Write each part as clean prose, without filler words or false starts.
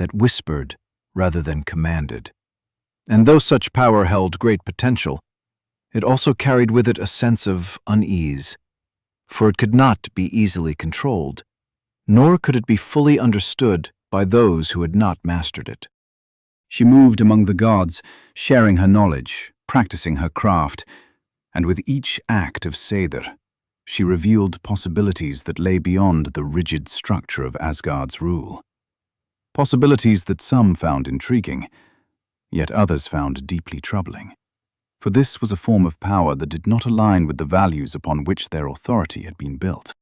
that whispered rather than commanded. And though such power held great potential, it also carried with it a sense of unease, for it could not be easily controlled, nor could it be fully understood by those who had not mastered it. She moved among the gods, sharing her knowledge, practicing her craft, and with each act of Seidr, she revealed possibilities that lay beyond the rigid structure of Asgard's rule. Possibilities that some found intriguing, yet others found deeply troubling. For this was a form of power that did not align with the values upon which their authority had been built.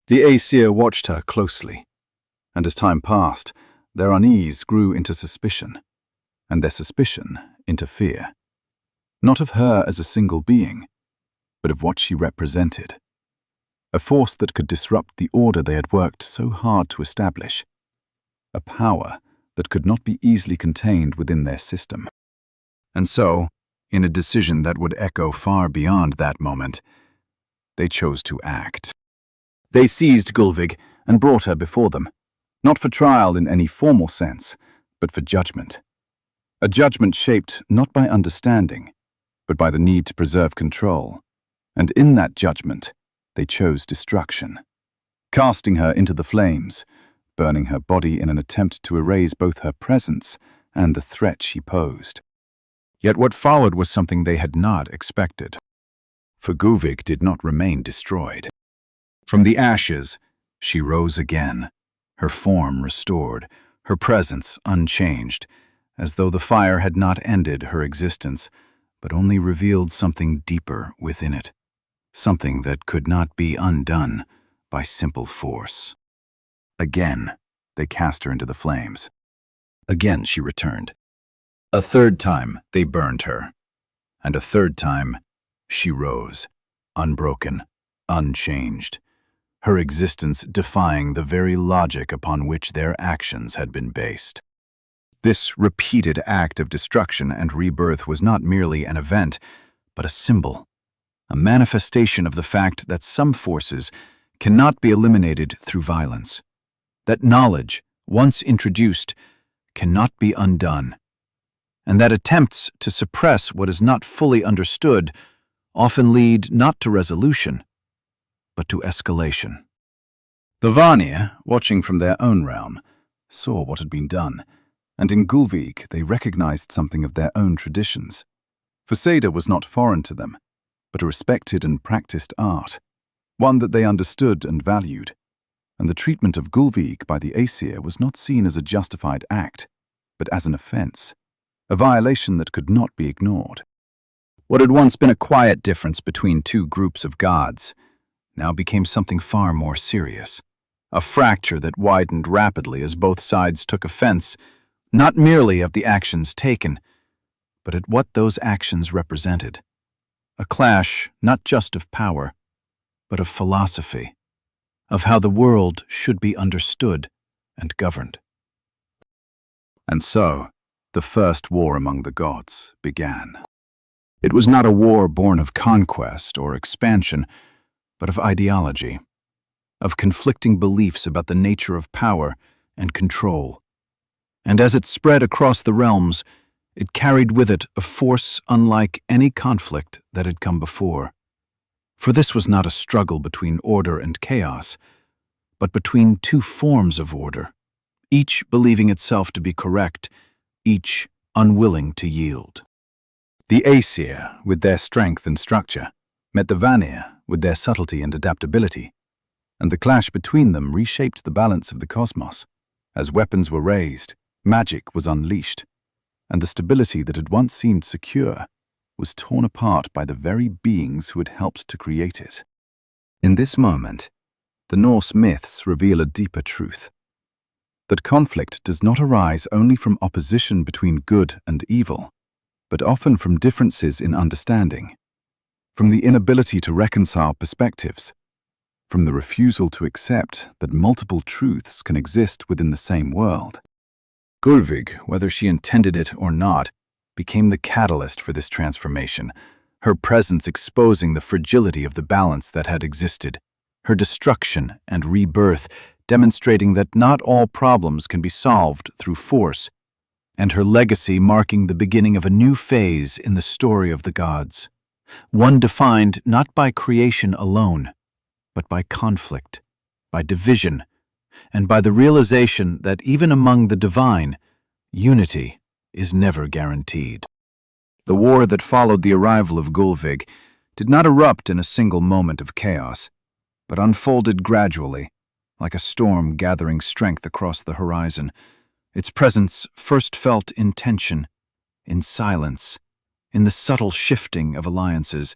The Aesir watched her closely, and as time passed, their unease grew into suspicion, and their suspicion into fear. Not of her as a single being, but of what she represented. A force that could disrupt the order they had worked so hard to establish. A power that could not be easily contained within their system. And so, in a decision that would echo far beyond that moment, they chose to act. They seized Gullveig and brought her before them, not for trial in any formal sense, but for judgment. A judgment shaped not by understanding, but by the need to preserve control. And in that judgment, they chose destruction, casting her into the flames, burning her body in an attempt to erase both her presence and the threat she posed. Yet what followed was something they had not expected. For Gullveig did not remain destroyed. From the ashes, she rose again, her form restored, her presence unchanged, as though the fire had not ended her existence, but only revealed something deeper within it, something that could not be undone by simple force. Again, they cast her into the flames. Again she returned. A third time they burned her, and a third time she rose, unbroken, unchanged, her existence defying the very logic upon which their actions had been based. This repeated act of destruction and rebirth was not merely an event, but a symbol, a manifestation of the fact that some forces cannot be eliminated through violence, that knowledge, once introduced, cannot be undone, and that attempts to suppress what is not fully understood often lead not to resolution, but to escalation. The Vanir, watching from their own realm, saw what had been done, and in Gullveig they recognized something of their own traditions. For Seidr was not foreign to them, but a respected and practiced art, one that they understood and valued, and the treatment of Gullveig by the Aesir was not seen as a justified act, but as an offense, a violation that could not be ignored. What had once been a quiet difference between two groups of gods now became something far more serious, a fracture that widened rapidly as both sides took offense, not merely of the actions taken, but at what those actions represented. A clash not just of power, but of philosophy, of how the world should be understood and governed. And so, the first war among the gods began. It was not a war born of conquest or expansion, but of ideology, of conflicting beliefs about the nature of power and control. And as it spread across the realms, it carried with it a force unlike any conflict that had come before. For this was not a struggle between order and chaos, but between two forms of order, each believing itself to be correct, each unwilling to yield. The Aesir, with their strength and structure, met the Vanir with their subtlety and adaptability, and the clash between them reshaped the balance of the cosmos. As weapons were raised, magic was unleashed, and the stability that had once seemed secure was torn apart by the very beings who had helped to create it. In this moment, the Norse myths reveal a deeper truth, that conflict does not arise only from opposition between good and evil, but often from differences in understanding, from the inability to reconcile perspectives, from the refusal to accept that multiple truths can exist within the same world. Gullveig, whether she intended it or not, became the catalyst for this transformation, her presence exposing the fragility of the balance that had existed, her destruction and rebirth demonstrating that not all problems can be solved through force, and her legacy marking the beginning of a new phase in the story of the gods, one defined not by creation alone, but by conflict, by division, and by the realization that even among the divine, unity is never guaranteed. The war that followed the arrival of Gullveig did not erupt in a single moment of chaos, but unfolded gradually, like a storm gathering strength across the horizon. Its presence first felt in tension, in silence, in the subtle shifting of alliances,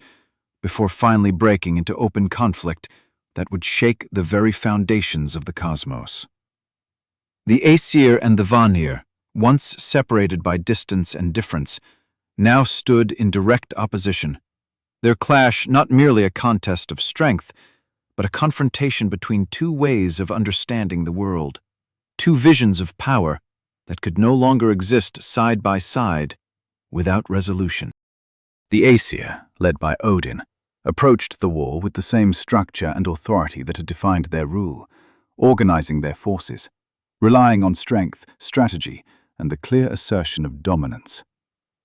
before finally breaking into open conflict that would shake the very foundations of the cosmos. The Aesir and the Vanir, once separated by distance and difference, now stood in direct opposition. Their clash not merely a contest of strength, but a confrontation between two ways of understanding the world, two visions of power that could no longer exist side by side without resolution. The Aesir, led by Odin, approached the war with the same structure and authority that had defined their rule, organizing their forces, relying on strength, strategy, and the clear assertion of dominance,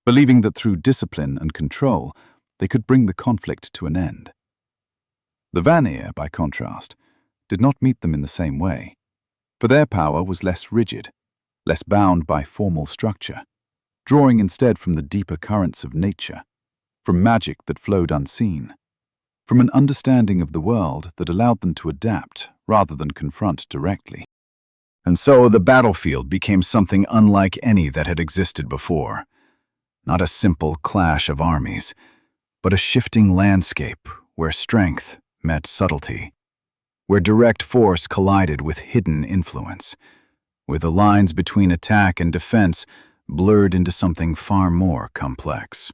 believing that through discipline and control they could bring the conflict to an end. The Vanir, by contrast, did not meet them in the same way, for their power was less rigid, less bound by formal structure, drawing instead from the deeper currents of nature, from magic that flowed unseen, from an understanding of the world that allowed them to adapt rather than confront directly. And so the battlefield became something unlike any that had existed before. Not a simple clash of armies, but a shifting landscape where strength met subtlety, where direct force collided with hidden influence, where the lines between attack and defense blurred into something far more complex.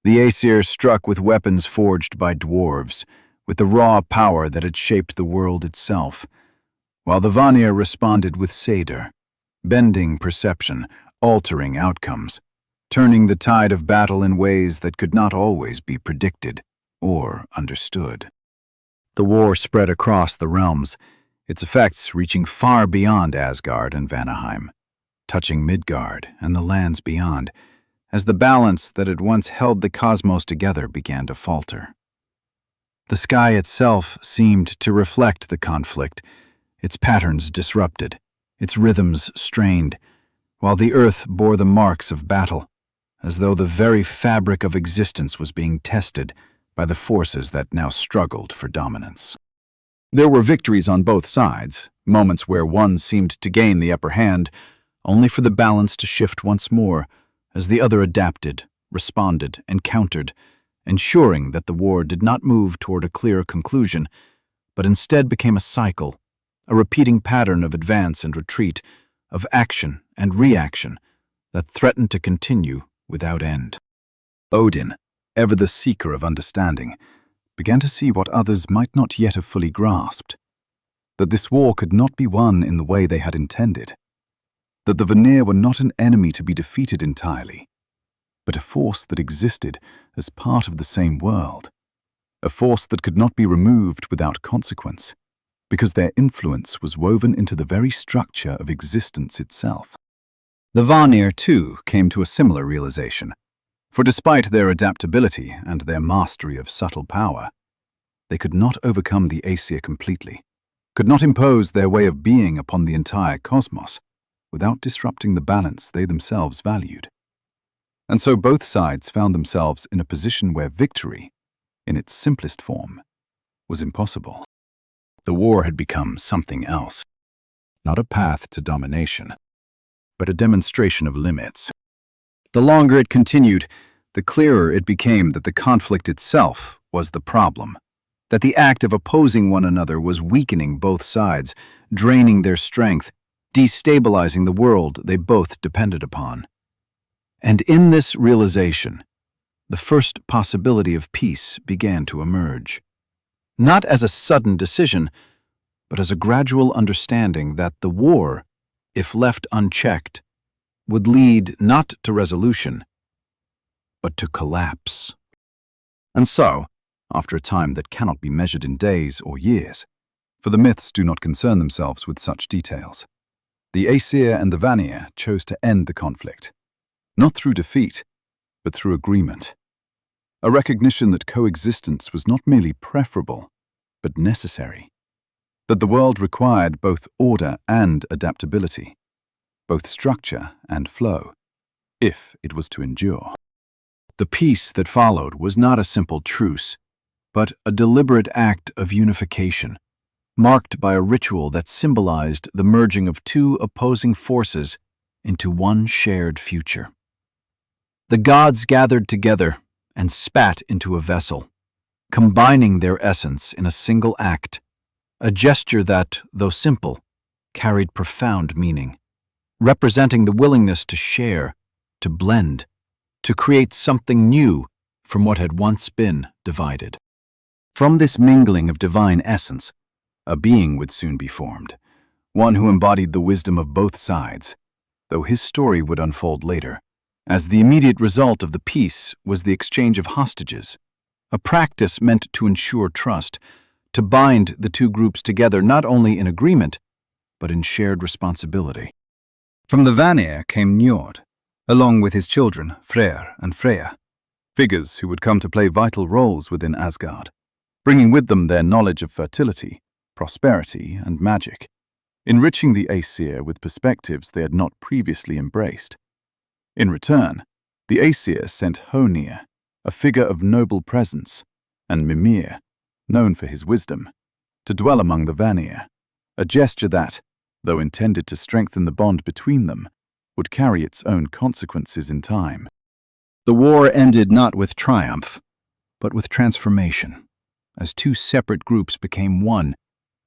The Aesir struck with weapons forged by dwarves, with the raw power that had shaped the world itself, while the Vanir responded with Seder, bending perception, altering outcomes, turning the tide of battle in ways that could not always be predicted or understood. The war spread across the realms, its effects reaching far beyond Asgard and Vanaheim, touching Midgard and the lands beyond, as the balance that had once held the cosmos together began to falter. The sky itself seemed to reflect the conflict, its patterns disrupted, its rhythms strained, while the earth bore the marks of battle, as though the very fabric of existence was being tested by the forces that now struggled for dominance. There were victories on both sides, moments where one seemed to gain the upper hand, only for the balance to shift once more, as the other adapted, responded, and countered, ensuring that the war did not move toward a clear conclusion, but instead became a cycle, a repeating pattern of advance and retreat, of action and reaction that threatened to continue without end. Odin, ever the seeker of understanding, began to see what others might not yet have fully grasped, that this war could not be won in the way they had intended, that the Vanir were not an enemy to be defeated entirely, but a force that existed as part of the same world, a force that could not be removed without consequence, because their influence was woven into the very structure of existence itself. The Vanir, too, came to a similar realization, for despite their adaptability and their mastery of subtle power, they could not overcome the Aesir completely, could not impose their way of being upon the entire cosmos without disrupting the balance they themselves valued. And so both sides found themselves in a position where victory, in its simplest form, was impossible. The war had become something else, not a path to domination, but a demonstration of limits. The longer it continued, the clearer it became that the conflict itself was the problem, that the act of opposing one another was weakening both sides, draining their strength, destabilizing the world they both depended upon. And in this realization, the first possibility of peace began to emerge. Not as a sudden decision, but as a gradual understanding that the war, if left unchecked, would lead not to resolution, but to collapse. And so, after a time that cannot be measured in days or years, For the myths do not concern themselves with such details. The Aesir and the Vanir chose to end the conflict, not through defeat, but through agreement. A recognition that coexistence was not merely preferable, but necessary. That the world required both order and adaptability, both structure and flow, if it was to endure. The peace that followed was not a simple truce, but a deliberate act of unification, marked by a ritual that symbolized the merging of two opposing forces into one shared future. The gods gathered together and spat into a vessel, combining their essence in a single act, a gesture that, though simple, carried profound meaning, representing the willingness to share, to blend, to create something new from what had once been divided. From this mingling of divine essence, a being would soon be formed, one who embodied the wisdom of both sides, though his story would unfold later, as the immediate result of the peace was the exchange of hostages, a practice meant to ensure trust, to bind the two groups together not only in agreement, but in shared responsibility. From the Vanir came Njord, along with his children, Freyr and Freya, figures who would come to play vital roles within Asgard, bringing with them their knowledge of fertility, prosperity, and magic, enriching the Aesir with perspectives they had not previously embraced. In return, the Aesir sent Honir, a figure of noble presence, and Mimir, known for his wisdom, to dwell among the Vanir, a gesture that, though intended to strengthen the bond between them, would carry its own consequences in time. The war ended not with triumph, but with transformation, as two separate groups became one,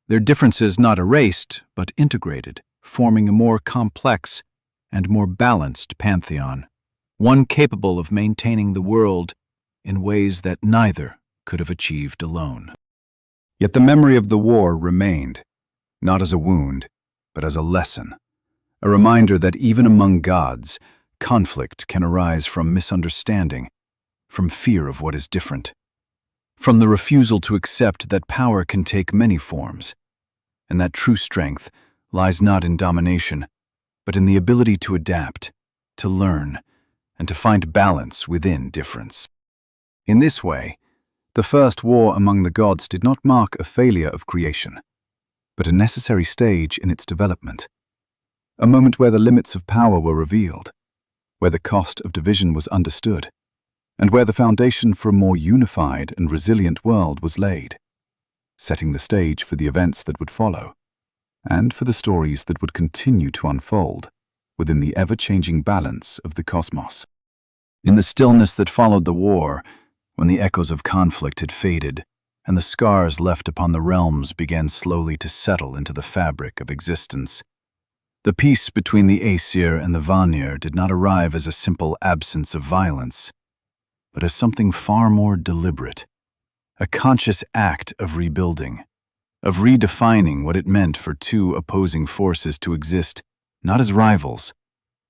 their differences not erased, but integrated, forming a more complex and more balanced pantheon, one capable of maintaining the world in ways that neither could have achieved alone. Yet the memory of the war remained, not as a wound, but as a lesson, a reminder that even among gods, conflict can arise from misunderstanding, from fear of what is different, from the refusal to accept that power can take many forms, and that true strength lies not in domination, but in the ability to adapt, to learn, and to find balance within difference. In this way, the first war among the gods did not mark a failure of creation, but a necessary stage in its development, a moment where the limits of power were revealed, where the cost of division was understood, and where the foundation for a more unified and resilient world was laid, setting the stage for the events that would follow, and for the stories that would continue to unfold within the ever-changing balance of the cosmos. In the stillness that followed the war, when the echoes of conflict had faded, and the scars left upon the realms began slowly to settle into the fabric of existence, the peace between the Aesir and the Vanir did not arrive as a simple absence of violence, but as something far more deliberate, a conscious act of rebuilding, of redefining what it meant for two opposing forces to exist not as rivals,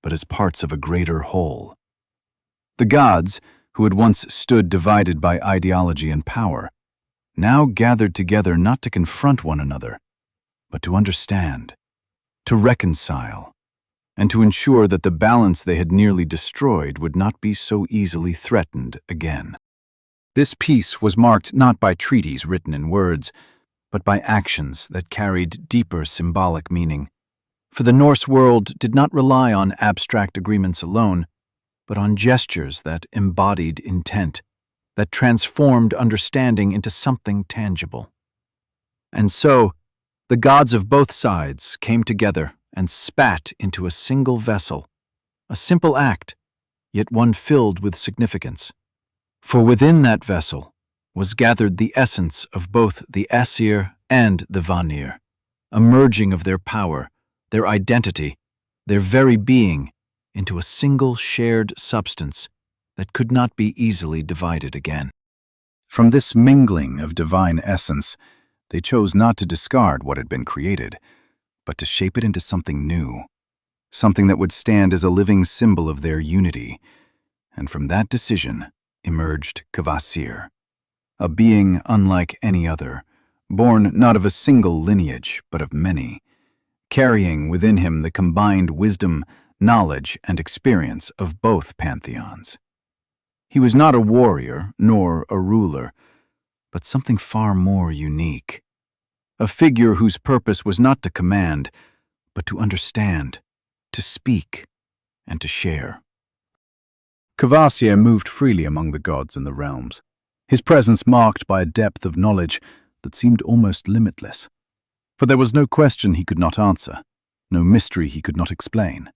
but as parts of a greater whole. The gods, who had once stood divided by ideology and power, now gathered together not to confront one another, but to understand, to reconcile, and to ensure that the balance they had nearly destroyed would not be so easily threatened again. This peace was marked not by treaties written in words, but by actions that carried deeper symbolic meaning. For the Norse world did not rely on abstract agreements alone, but on gestures that embodied intent, that transformed understanding into something tangible. And so, the gods of both sides came together and spat into a single vessel, a simple act, yet one filled with significance. For within that vessel was gathered the essence of both the Aesir and the Vanir, a merging of their power, their identity, their very being, into a single shared substance that could not be easily divided again. From this mingling of divine essence, they chose not to discard what had been created, but to shape it into something new, something that would stand as a living symbol of their unity. And from that decision emerged Kvasir, a being unlike any other, born not of a single lineage, but of many, carrying within him the combined wisdom, knowledge, and experience of both pantheons. He was not a warrior, nor a ruler, but something far more unique. A figure whose purpose was not to command, but to understand, to speak, and to share. Kvasir moved freely among the gods and the realms, his presence marked by a depth of knowledge that seemed almost limitless. For there was no question he could not answer, no mystery he could not explain,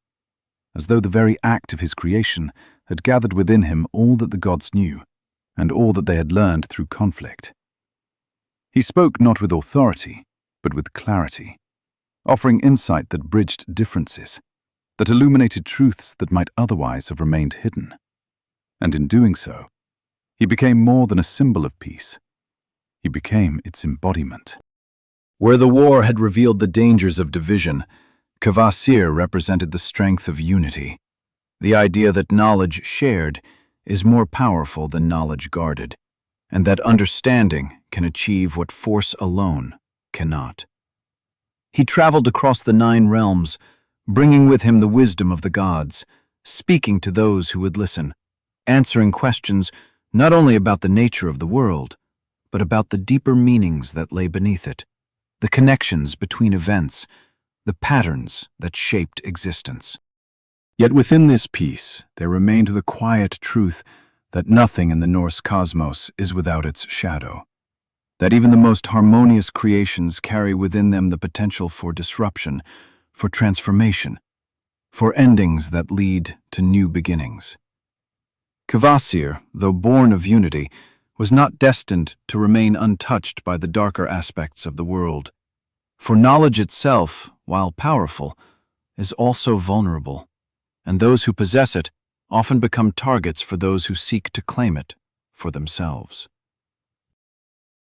as though the very act of his creation had gathered within him all that the gods knew, and all that they had learned through conflict. He spoke not with authority, but with clarity, offering insight that bridged differences, that illuminated truths that might otherwise have remained hidden. And in doing so, he became more than a symbol of peace. He became its embodiment. Where the war had revealed the dangers of division, Kvasir represented the strength of unity, the idea that knowledge shared is more powerful than knowledge guarded, and that understanding can achieve what force alone cannot. He traveled across the 9 realms, bringing with him the wisdom of the gods, speaking to those who would listen, answering questions not only about the nature of the world, but about the deeper meanings that lay beneath it, the connections between events, the patterns that shaped existence. Yet within this peace, there remained the quiet truth that nothing in the Norse cosmos is without its shadow, that even the most harmonious creations carry within them the potential for disruption, for transformation, for endings that lead to new beginnings. Kvasir, though born of unity, was not destined to remain untouched by the darker aspects of the world. For knowledge itself, while powerful, is also vulnerable, and those who possess it often become targets for those who seek to claim it for themselves.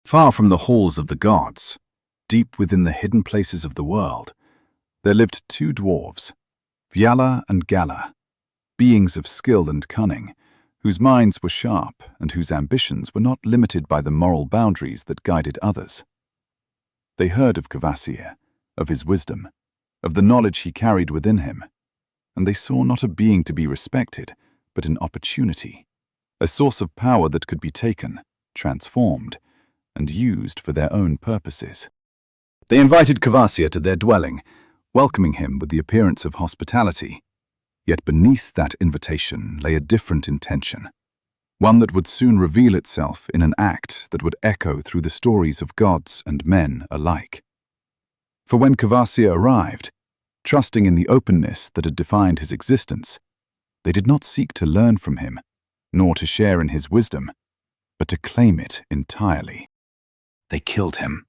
Far from the halls of the gods, deep within the hidden places of the world, there lived 2 dwarves, Vyala and Gala, beings of skill and cunning, whose minds were sharp and whose ambitions were not limited by the moral boundaries that guided others. They heard of Kvasir, of his wisdom, of the knowledge he carried within him, and they saw not a being to be respected, but an opportunity, a source of power that could be taken, transformed, and used for their own purposes. They invited Kvasir to their dwelling, welcoming him with the appearance of hospitality. Yet beneath that invitation lay a different intention, one that would soon reveal itself in an act that would echo through the stories of gods and men alike. For when Kvasir arrived, trusting in the openness that had defined his existence, they did not seek to learn from him, nor to share in his wisdom, but to claim it entirely. They killed him.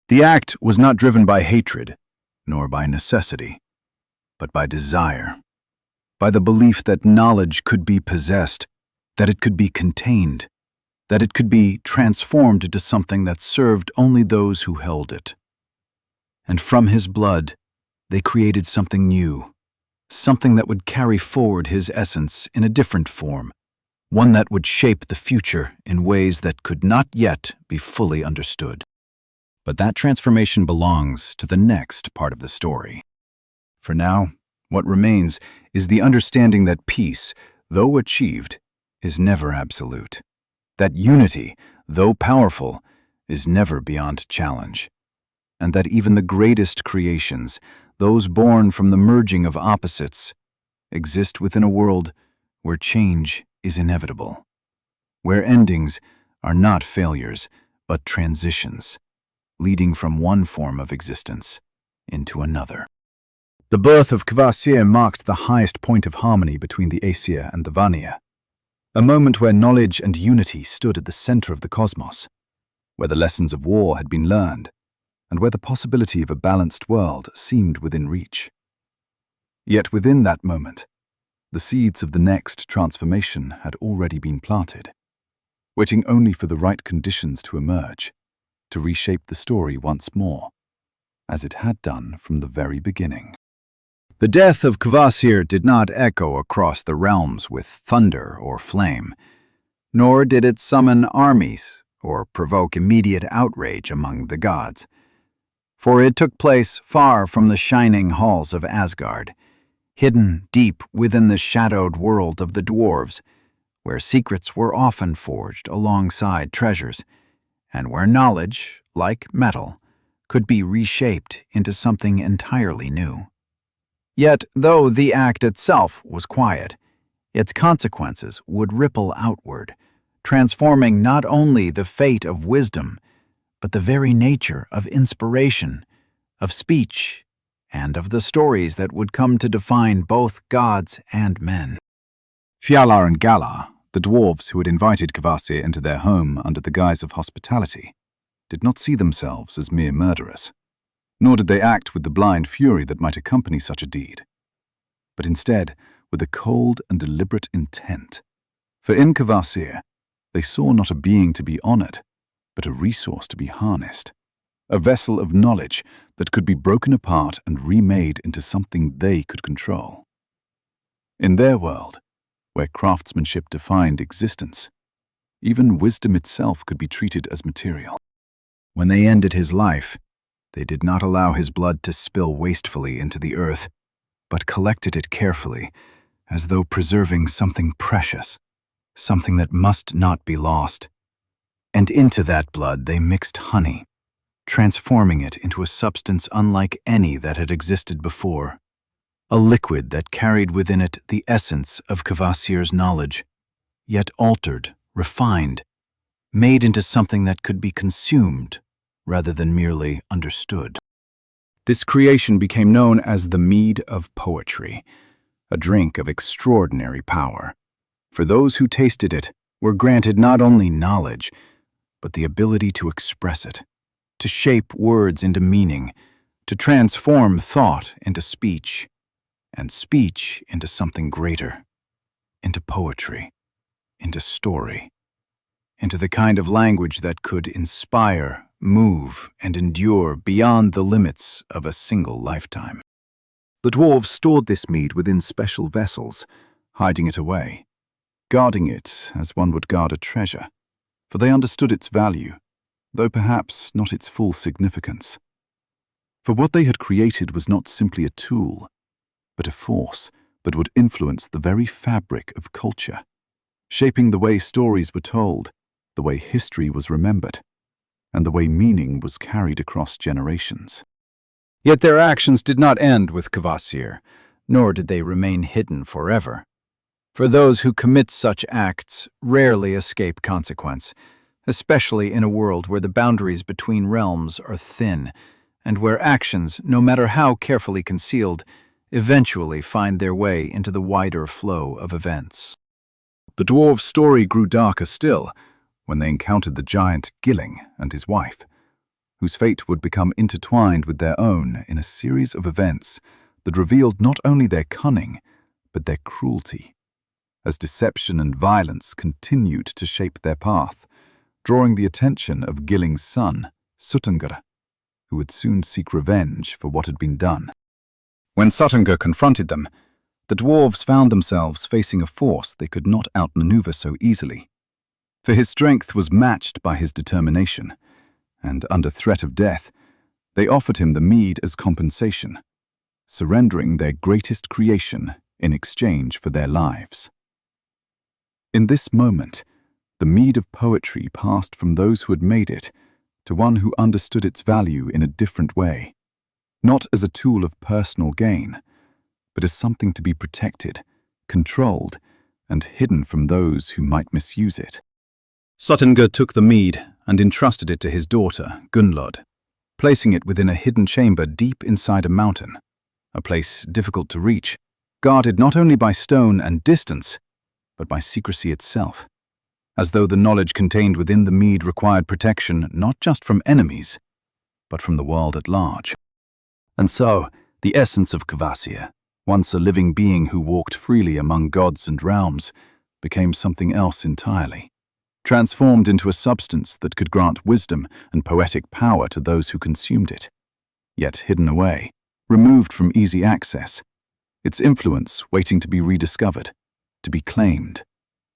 The act was not driven by hatred, nor by necessity, but by desire, by the belief that knowledge could be possessed, that it could be contained, that it could be transformed into something that served only those who held it. And from his blood, they created something new, something that would carry forward his essence in a different form, one that would shape the future in ways that could not yet be fully understood. But that transformation belongs to the next part of the story. For now, what remains is the understanding that peace, though achieved, is never absolute, that unity, though powerful, is never beyond challenge, and that even the greatest creations, those born from the merging of opposites, exist within a world where change is inevitable, where endings are not failures, but transitions, leading from one form of existence into another. The birth of Kvasir marked the highest point of harmony between the Aesir and the Vanir, a moment where knowledge and unity stood at the center of the cosmos, where the lessons of war had been learned, and where the possibility of a balanced world seemed within reach. Yet within that moment, the seeds of the next transformation had already been planted, waiting only for the right conditions to emerge, to reshape the story once more, as it had done from the very beginning. The death of Kvasir did not echo across the realms with thunder or flame, nor did it summon armies or provoke immediate outrage among the gods. For it took place far from the shining halls of Asgard, hidden deep within the shadowed world of the dwarves, where secrets were often forged alongside treasures, and where knowledge, like metal, could be reshaped into something entirely new. Yet, though the act itself was quiet, its consequences would ripple outward, transforming not only the fate of wisdom, but the very nature of inspiration, of speech, and of the stories that would come to define both gods and men. Fjalar and Galar, the dwarves who had invited Kvasir into their home under the guise of hospitality, did not see themselves as mere murderers, nor did they act with the blind fury that might accompany such a deed, but instead with a cold and deliberate intent. For in Kvasir, they saw not a being to be honored, but a resource to be harnessed, a vessel of knowledge that could be broken apart and remade into something they could control. In their world, where craftsmanship defined existence, even wisdom itself could be treated as material. When they ended his life, they did not allow his blood to spill wastefully into the earth, but collected it carefully, as though preserving something precious, something that must not be lost. And into that blood they mixed honey, transforming it into a substance unlike any that had existed before, a liquid that carried within it the essence of Kvasir's knowledge, yet altered, refined, made into something that could be consumed rather than merely understood. This creation became known as the mead of poetry, a drink of extraordinary power. For those who tasted it were granted not only knowledge, but the ability to express it, to shape words into meaning, to transform thought into speech, and speech into something greater, into poetry, into story, into the kind of language that could inspire, move, and endure beyond the limits of a single lifetime. The dwarves stored this mead within special vessels, hiding it away, guarding it as one would guard a treasure, for they understood its value, though perhaps not its full significance. For what they had created was not simply a tool, but a force that would influence the very fabric of culture, shaping the way stories were told, the way history was remembered, and the way meaning was carried across generations. Yet their actions did not end with Kvasir, nor did they remain hidden forever. For those who commit such acts rarely escape consequence, especially in a world where the boundaries between realms are thin, and where actions, no matter how carefully concealed, eventually find their way into the wider flow of events. The dwarves' story grew darker still when they encountered the giant Gilling and his wife, whose fate would become intertwined with their own in a series of events that revealed not only their cunning, but their cruelty, as deception and violence continued to shape their path, drawing the attention of Gilling's son, Suttungr, who would soon seek revenge for what had been done. When Suttungr confronted them, the dwarves found themselves facing a force they could not outmaneuver so easily. For his strength was matched by his determination, and under threat of death, they offered him the mead as compensation, surrendering their greatest creation in exchange for their lives. In this moment, the mead of poetry passed from those who had made it to one who understood its value in a different way, not as a tool of personal gain, but as something to be protected, controlled, and hidden from those who might misuse it. Suttungr took the mead and entrusted it to his daughter, Gunnlod, placing it within a hidden chamber deep inside a mountain, a place difficult to reach, guarded not only by stone and distance, but by secrecy itself, as though the knowledge contained within the mead required protection not just from enemies, but from the world at large. And so, the essence of Kvasir, once a living being who walked freely among gods and realms, became something else entirely, transformed into a substance that could grant wisdom and poetic power to those who consumed it, yet hidden away, removed from easy access, its influence waiting to be rediscovered, to be claimed,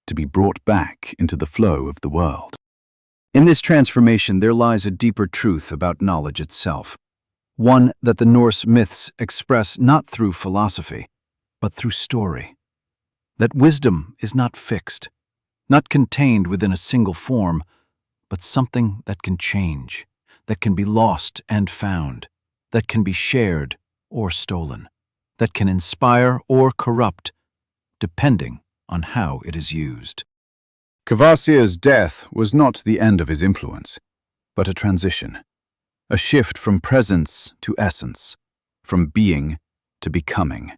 to be brought back into the flow of the world. In this transformation, there lies a deeper truth about knowledge itself, one that the Norse myths express not through philosophy, but through story. That wisdom is not fixed, not contained within a single form, but something that can change, that can be lost and found, that can be shared or stolen, that can inspire or corrupt, depending on how it is used. Kvasir's death was not the end of his influence, but a transition, a shift from presence to essence, from being to becoming,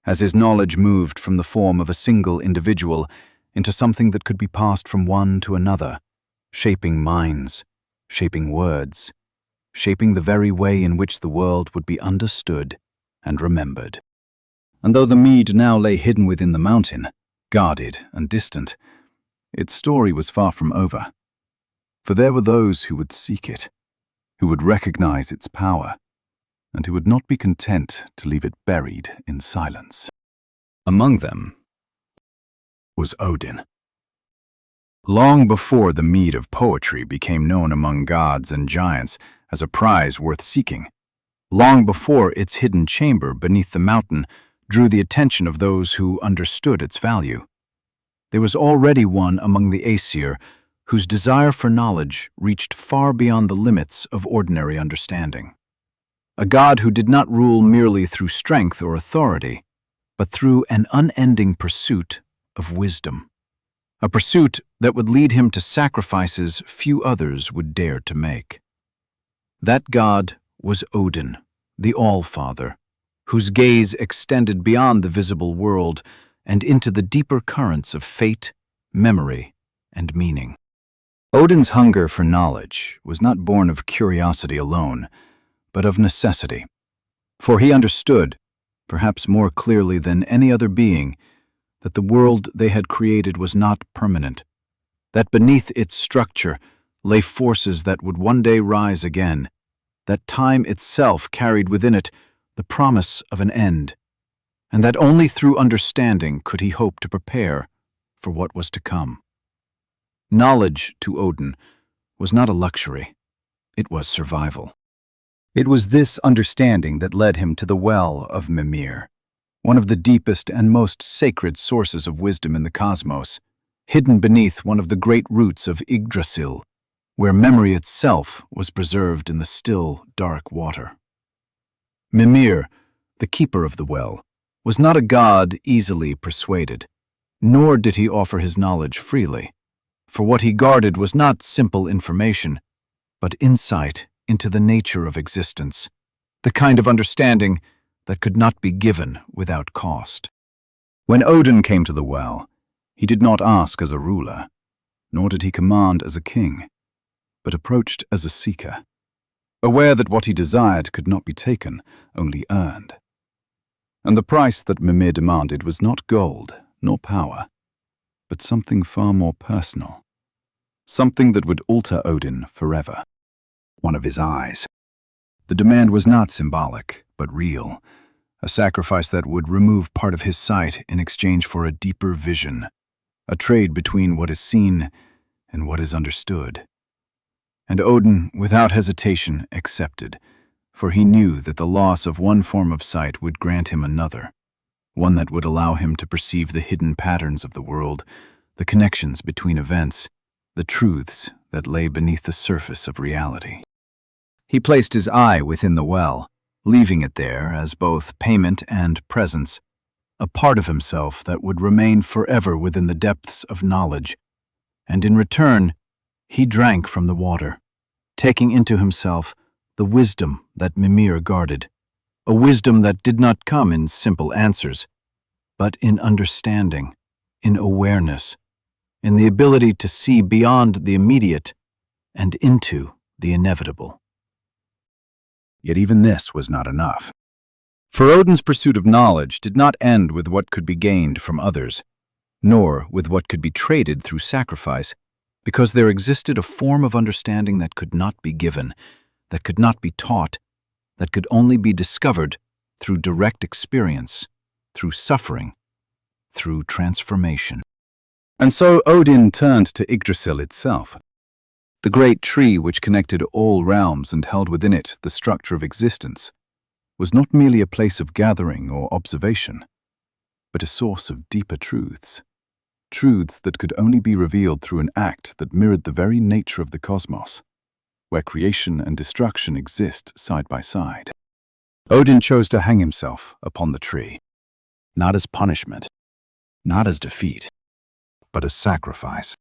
as his knowledge moved from the form of a single individual into something that could be passed from one to another, shaping minds, shaping words, shaping the very way in which the world would be understood and remembered. And though the mead now lay hidden within the mountain, guarded and distant, its story was far from over. For there were those who would seek it, who would recognize its power, and who would not be content to leave it buried in silence. Among them was Odin. Long before the mead of poetry became known among gods and giants as a prize worth seeking, long before its hidden chamber beneath the mountain drew the attention of those who understood its value, there was already one among the Aesir whose desire for knowledge reached far beyond the limits of ordinary understanding. A god who did not rule merely through strength or authority, but through an unending pursuit of wisdom. A pursuit that would lead him to sacrifices few others would dare to make. That god was Odin, the All-Father, whose gaze extended beyond the visible world and into the deeper currents of fate, memory, and meaning. Odin's hunger for knowledge was not born of curiosity alone, but of necessity. For he understood, perhaps more clearly than any other being, that the world they had created was not permanent, that beneath its structure lay forces that would one day rise again, that time itself carried within it the promise of an end, and that only through understanding could he hope to prepare for what was to come. Knowledge, to Odin, was not a luxury, it was survival. It was this understanding that led him to the well of Mimir, one of the deepest and most sacred sources of wisdom in the cosmos, hidden beneath one of the great roots of Yggdrasil, where memory itself was preserved in the still, dark water. Mimir, the keeper of the well, was not a god easily persuaded, nor did he offer his knowledge freely, for what he guarded was not simple information, but insight into the nature of existence, the kind of understanding that could not be given without cost. When Odin came to the well, he did not ask as a ruler, nor did he command as a king, but approached as a seeker, aware that what he desired could not be taken, only earned. And the price that Mimir demanded was not gold nor power, but something far more personal, something that would alter Odin forever. One of his eyes. The demand was not symbolic, but real, a sacrifice that would remove part of his sight in exchange for a deeper vision, a trade between what is seen and what is understood. And Odin, without hesitation, accepted, for he knew that the loss of one form of sight would grant him another, one that would allow him to perceive the hidden patterns of the world, the connections between events, the truths that lay beneath the surface of reality. He placed his eye within the well, leaving it there as both payment and presence, a part of himself that would remain forever within the depths of knowledge, and in return, he drank from the water, taking into himself the wisdom that Mimir guarded, a wisdom that did not come in simple answers, but in understanding, in awareness, in the ability to see beyond the immediate and into the inevitable. Yet even this was not enough. For Odin's pursuit of knowledge did not end with what could be gained from others, nor with what could be traded through sacrifice, because there existed a form of understanding that could not be given, that could not be taught, that could only be discovered through direct experience, through suffering, through transformation. And so Odin turned to Yggdrasil itself. The great tree which connected all realms and held within it the structure of existence was not merely a place of gathering or observation, but a source of deeper truths. Truths that could only be revealed through an act that mirrored the very nature of the cosmos, where creation and destruction exist side by side. Odin chose to hang himself upon the tree, not as punishment, not as defeat, but as sacrifice.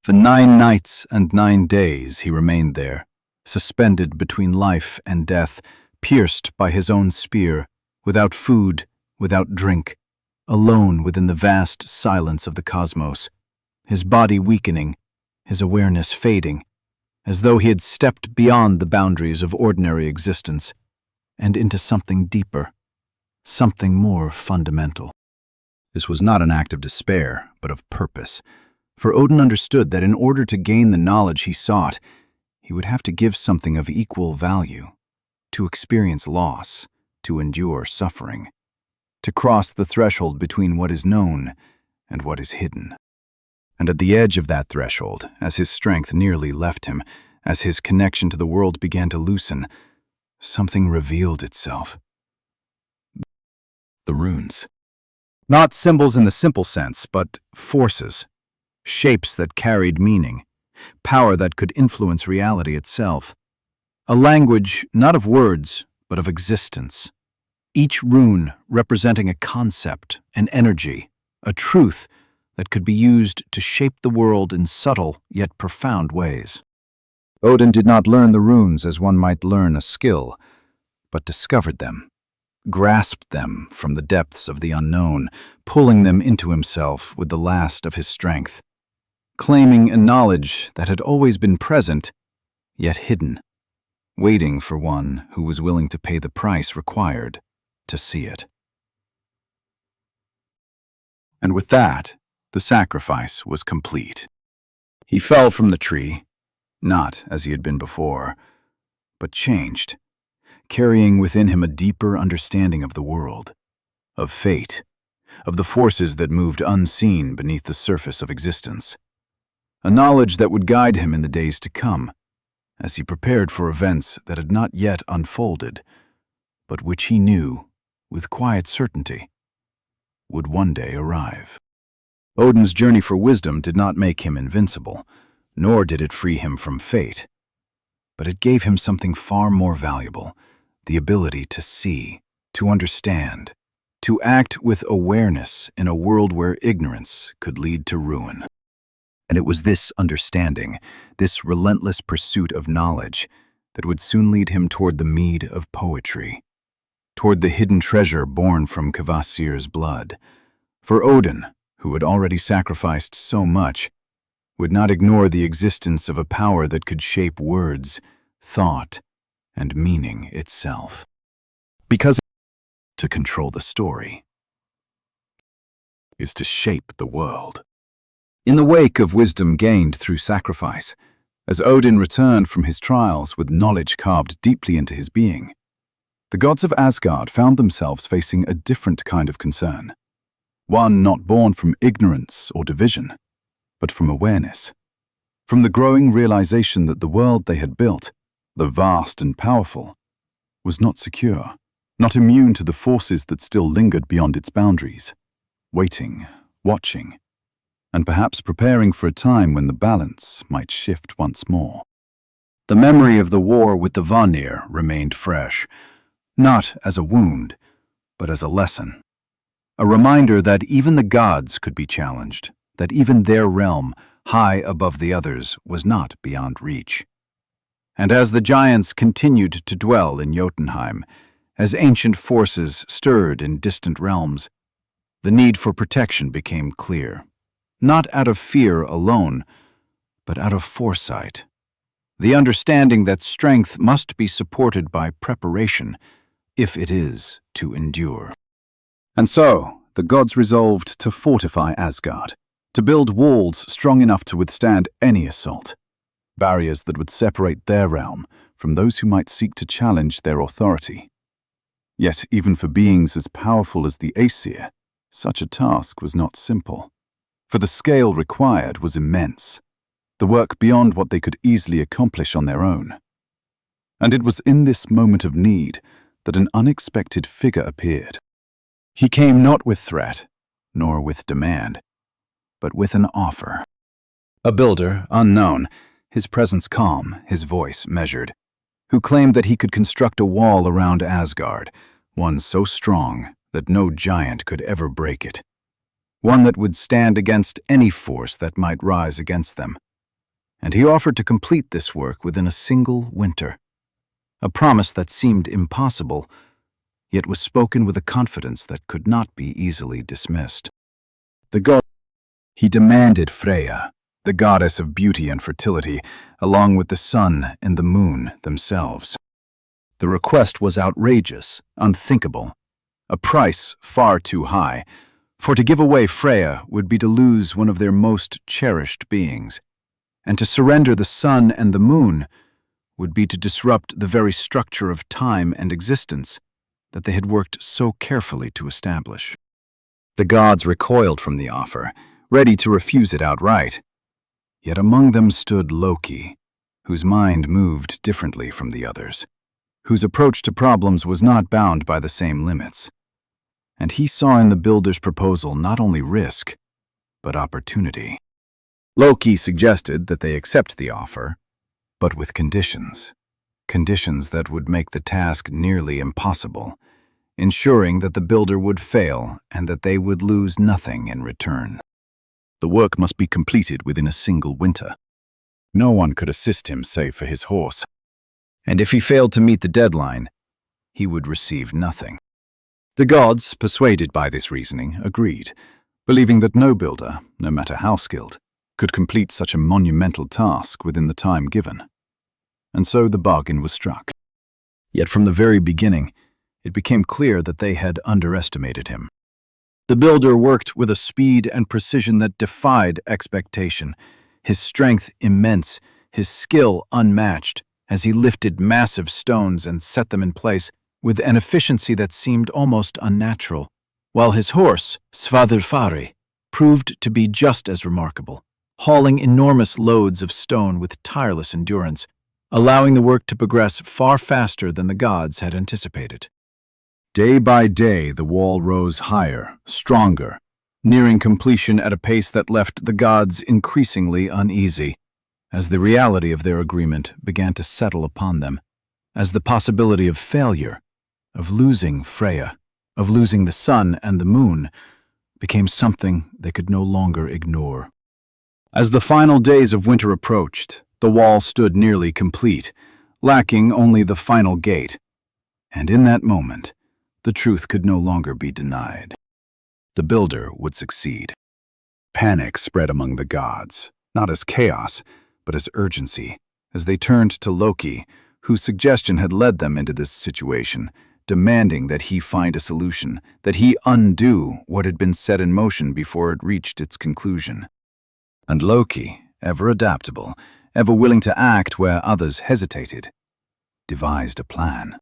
For 9 nights and 9 days he remained there, suspended between life and death, pierced by his own spear, without food, without drink, alone within the vast silence of the cosmos, his body weakening, his awareness fading, as though he had stepped beyond the boundaries of ordinary existence and into something deeper, something more fundamental. This was not an act of despair, but of purpose, for Odin understood that in order to gain the knowledge he sought, he would have to give something of equal value, to experience loss, to endure suffering, to cross the threshold between what is known and what is hidden. And at the edge of that threshold, as his strength nearly left him, as his connection to the world began to loosen, something revealed itself. The runes. Not symbols in the simple sense, but forces, shapes that carried meaning, power that could influence reality itself. A language not of words, but of existence. Each rune representing a concept, an energy, a truth that could be used to shape the world in subtle yet profound ways. Odin did not learn the runes as one might learn a skill, but discovered them, grasped them from the depths of the unknown, pulling them into himself with the last of his strength, claiming a knowledge that had always been present, yet hidden, waiting for one who was willing to pay the price required to see it. And with that, the sacrifice was complete. He fell from the tree, not as he had been before, but changed, carrying within him a deeper understanding of the world, of fate, of the forces that moved unseen beneath the surface of existence. A knowledge that would guide him in the days to come, as he prepared for events that had not yet unfolded, but which he knew, with quiet certainty, would one day arrive. Odin's journey for wisdom did not make him invincible, nor did it free him from fate, but it gave him something far more valuable, the ability to see, to understand, to act with awareness in a world where ignorance could lead to ruin. And it was this understanding, this relentless pursuit of knowledge, that would soon lead him toward the mead of poetry, toward the hidden treasure born from Kvasir's blood. For Odin, who had already sacrificed so much, would not ignore the existence of a power that could shape words, thought, and meaning itself. Because to control the story is to shape the world. In the wake of wisdom gained through sacrifice, as Odin returned from his trials with knowledge carved deeply into his being, the gods of Asgard found themselves facing a different kind of concern, one not born from ignorance or division, but from awareness, from the growing realization that the world they had built, the vast and powerful, was not secure, not immune to the forces that still lingered beyond its boundaries, waiting, watching, and perhaps preparing for a time when the balance might shift once more. The memory of the war with the Vanir remained fresh, not as a wound, but as a lesson. A reminder that even the gods could be challenged, that even their realm, high above the others, was not beyond reach. And as the giants continued to dwell in Jotunheim, as ancient forces stirred in distant realms, the need for protection became clear. Not out of fear alone, but out of foresight. The understanding that strength must be supported by preparation, if it is to endure. And so, the gods resolved to fortify Asgard, to build walls strong enough to withstand any assault, barriers that would separate their realm from those who might seek to challenge their authority. Yet, even for beings as powerful as the Aesir, such a task was not simple, for the scale required was immense. the work beyond what they could easily accomplish on their own. And it was in this moment of need that an unexpected figure appeared. He came not with threat, nor with demand, but with an offer. A builder, unknown, his presence calm, his voice measured, who claimed that he could construct a wall around Asgard, one so strong that no giant could ever break it, one that would stand against any force that might rise against them. And he offered to complete this work within a single winter, a promise that seemed impossible, yet was spoken with a confidence that could not be easily dismissed. He demanded Freya, the goddess of beauty and fertility, along with the sun and the moon themselves. The request was outrageous, unthinkable, a price far too high, for to give away Freya would be to lose one of their most cherished beings, and to surrender the sun and the moon would be to disrupt the very structure of time and existence that they had worked so carefully to establish. The gods recoiled from the offer, ready to refuse it outright. Yet among them stood Loki, whose mind moved differently from the others, whose approach to problems was not bound by the same limits. And he saw in the builder's proposal not only risk, but opportunity. Loki suggested that they accept the offer, but with conditions that would make the task nearly impossible, ensuring that the builder would fail and that they would lose nothing in return. The work must be completed within a single winter. No one could assist him save for his horse, and if he failed to meet the deadline, he would receive nothing. The gods, persuaded by this reasoning, agreed, believing that no builder, no matter how skilled, could complete such a monumental task within the time given. And so the bargain was struck. Yet from the very beginning, it became clear that they had underestimated him. The builder worked with a speed and precision that defied expectation, his strength immense, his skill unmatched, as he lifted massive stones and set them in place with an efficiency that seemed almost unnatural, while his horse, Svaðilfari, proved to be just as remarkable, hauling enormous loads of stone with tireless endurance, allowing the work to progress far faster than the gods had anticipated. Day by day, the wall rose higher, stronger, nearing completion at a pace that left the gods increasingly uneasy, as the reality of their agreement began to settle upon them, as the possibility of failure, of losing Freya, of losing the sun and the moon, became something they could no longer ignore. As the final days of winter approached, the wall stood nearly complete, lacking only the final gate. And in that moment, the truth could no longer be denied. The builder would succeed. Panic spread among the gods, not as chaos, but as urgency, as they turned to Loki, whose suggestion had led them into this situation, demanding that he find a solution, that he undo what had been set in motion before it reached its conclusion. And Loki, ever adaptable, ever willing to act where others hesitated, devised a plan.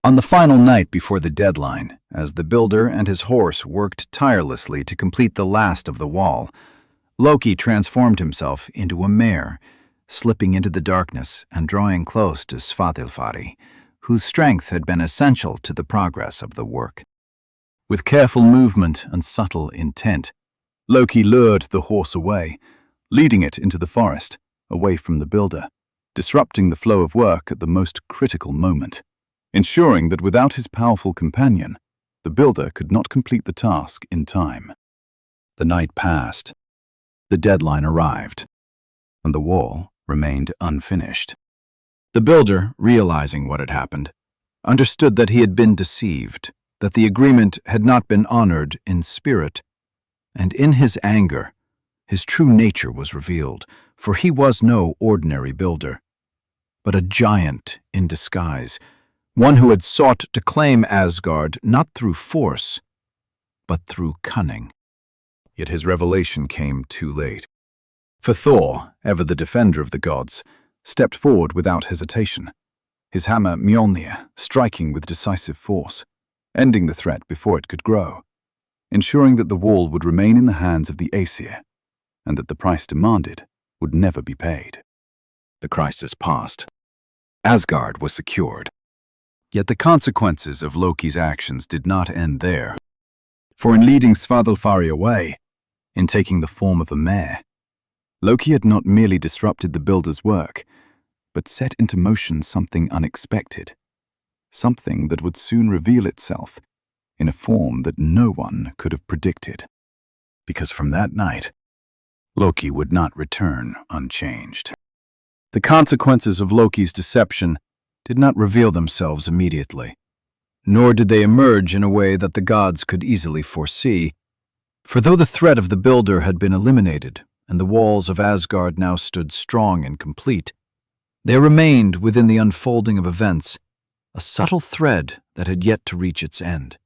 On the final night before the deadline, as the builder and his horse worked tirelessly to complete the last of the wall, Loki transformed himself into a mare, slipping into the darkness and drawing close to Svaðilfari, whose strength had been essential to the progress of the work. With careful movement and subtle intent, Loki lured the horse away, leading it into the forest, away from the builder, disrupting the flow of work at the most critical moment, ensuring that without his powerful companion, the builder could not complete the task in time. The night passed. The deadline arrived, and the wall remained unfinished. The builder, realizing what had happened, understood that he had been deceived, that the agreement had not been honored in spirit, and in his anger, his true nature was revealed, for he was no ordinary builder, but a giant in disguise, one who had sought to claim Asgard not through force, but through cunning. Yet his revelation came too late. For Thor, ever the defender of the gods, stepped forward without hesitation, his hammer Mjolnir striking with decisive force, ending the threat before it could grow, ensuring that the wall would remain in the hands of the Aesir, and that the price demanded would never be paid. The crisis passed. Asgard was secured. Yet the consequences of Loki's actions did not end there. For in leading Svadilfari away, in taking the form of a mare, Loki had not merely disrupted the builder's work, but set into motion something unexpected, something that would soon reveal itself in a form that no one could have predicted. Because from that night, Loki would not return unchanged. The consequences of Loki's deception did not reveal themselves immediately, nor did they emerge in a way that the gods could easily foresee. For though the threat of the builder had been eliminated, and the walls of Asgard now stood strong and complete, there remained within the unfolding of events a subtle thread that had yet to reach its end,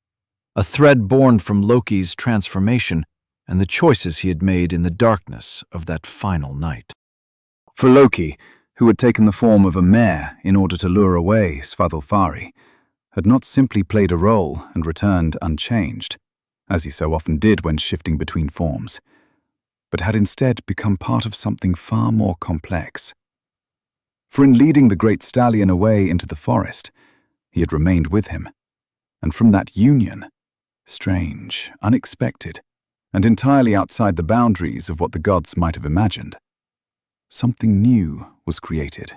a thread born from Loki's transformation and the choices he had made in the darkness of that final night. For Loki, who had taken the form of a mare in order to lure away Svadilfari, had not simply played a role and returned unchanged, as he so often did when shifting between forms, but had instead become part of something far more complex. For in leading the great stallion away into the forest, he had remained with him, and from that union, strange, unexpected, and entirely outside the boundaries of what the gods might have imagined, something new was created.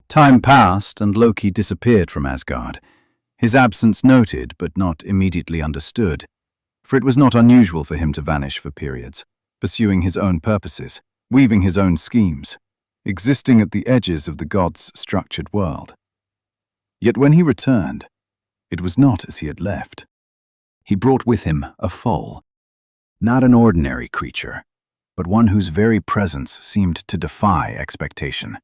Time passed and Loki disappeared from Asgard, his absence noted but not immediately understood, for it was not unusual for him to vanish for periods, pursuing his own purposes, weaving his own schemes, existing at the edges of the gods' structured world. Yet when he returned, it was not as he had left. He brought with him a foal, not an ordinary creature, but one whose very presence seemed to defy expectation.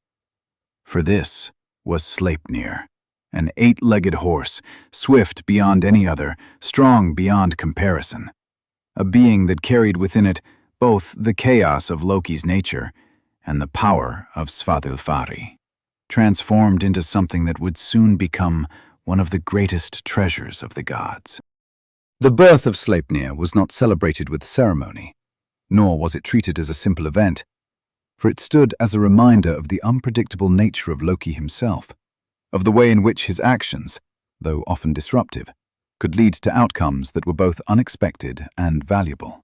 For this was Sleipnir, an 8-legged horse, swift beyond any other, strong beyond comparison, a being that carried within it both the chaos of Loki's nature and the power of Svadilfari, transformed into something that would soon become one of the greatest treasures of the gods. The birth of Sleipnir was not celebrated with ceremony, nor was it treated as a simple event, for it stood as a reminder of the unpredictable nature of Loki himself, of the way in which his actions, though often disruptive, could lead to outcomes that were both unexpected and valuable.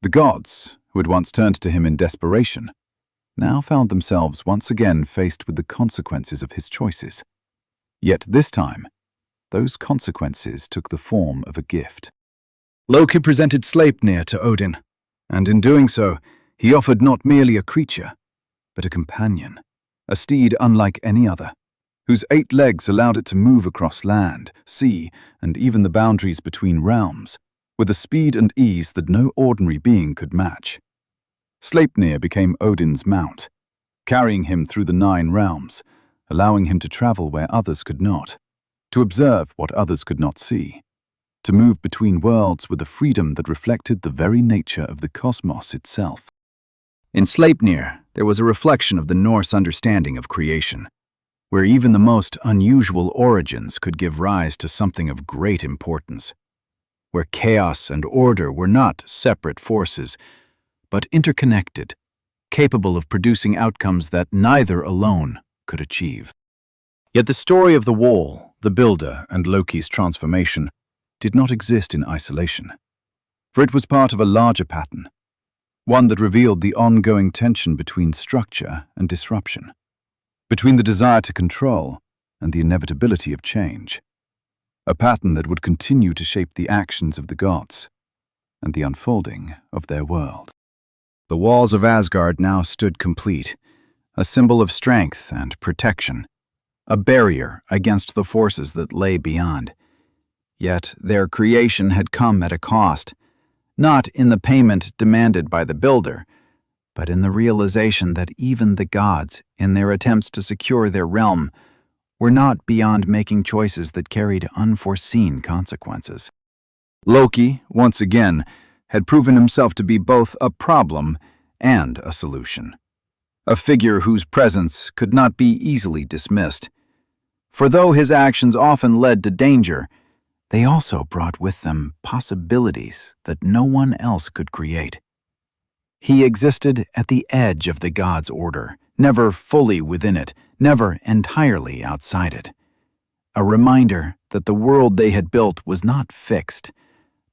The gods, who had once turned to him in desperation, now found themselves once again faced with the consequences of his choices. Yet this time, those consequences took the form of a gift. Loki presented Sleipnir to Odin, and in doing so, he offered not merely a creature, but a companion, a steed unlike any other, whose 8 legs allowed it to move across land, sea, and even the boundaries between realms, with a speed and ease that no ordinary being could match. Sleipnir became Odin's mount, carrying him through the 9 realms, allowing him to travel where others could not, to observe what others could not see, to move between worlds with a freedom that reflected the very nature of the cosmos itself. In Sleipnir, there was a reflection of the Norse understanding of creation, where even the most unusual origins could give rise to something of great importance, where chaos and order were not separate forces, but interconnected, capable of producing outcomes that neither alone could achieve. Yet the story of the wall, the builder, and Loki's transformation did not exist in isolation, for it was part of a larger pattern, one that revealed the ongoing tension between structure and disruption, between the desire to control and the inevitability of change, a pattern that would continue to shape the actions of the gods and the unfolding of their world. The walls of Asgard now stood complete, a symbol of strength and protection, a barrier against the forces that lay beyond. Yet their creation had come at a cost, not in the payment demanded by the builder, but in the realization that even the gods, in their attempts to secure their realm, were not beyond making choices that carried unforeseen consequences. Loki, once again, had proven himself to be both a problem and a solution, a figure whose presence could not be easily dismissed. For though his actions often led to danger, they also brought with them possibilities that no one else could create. He existed at the edge of the god's order, never fully within it, never entirely outside it. A reminder that the world they had built was not fixed,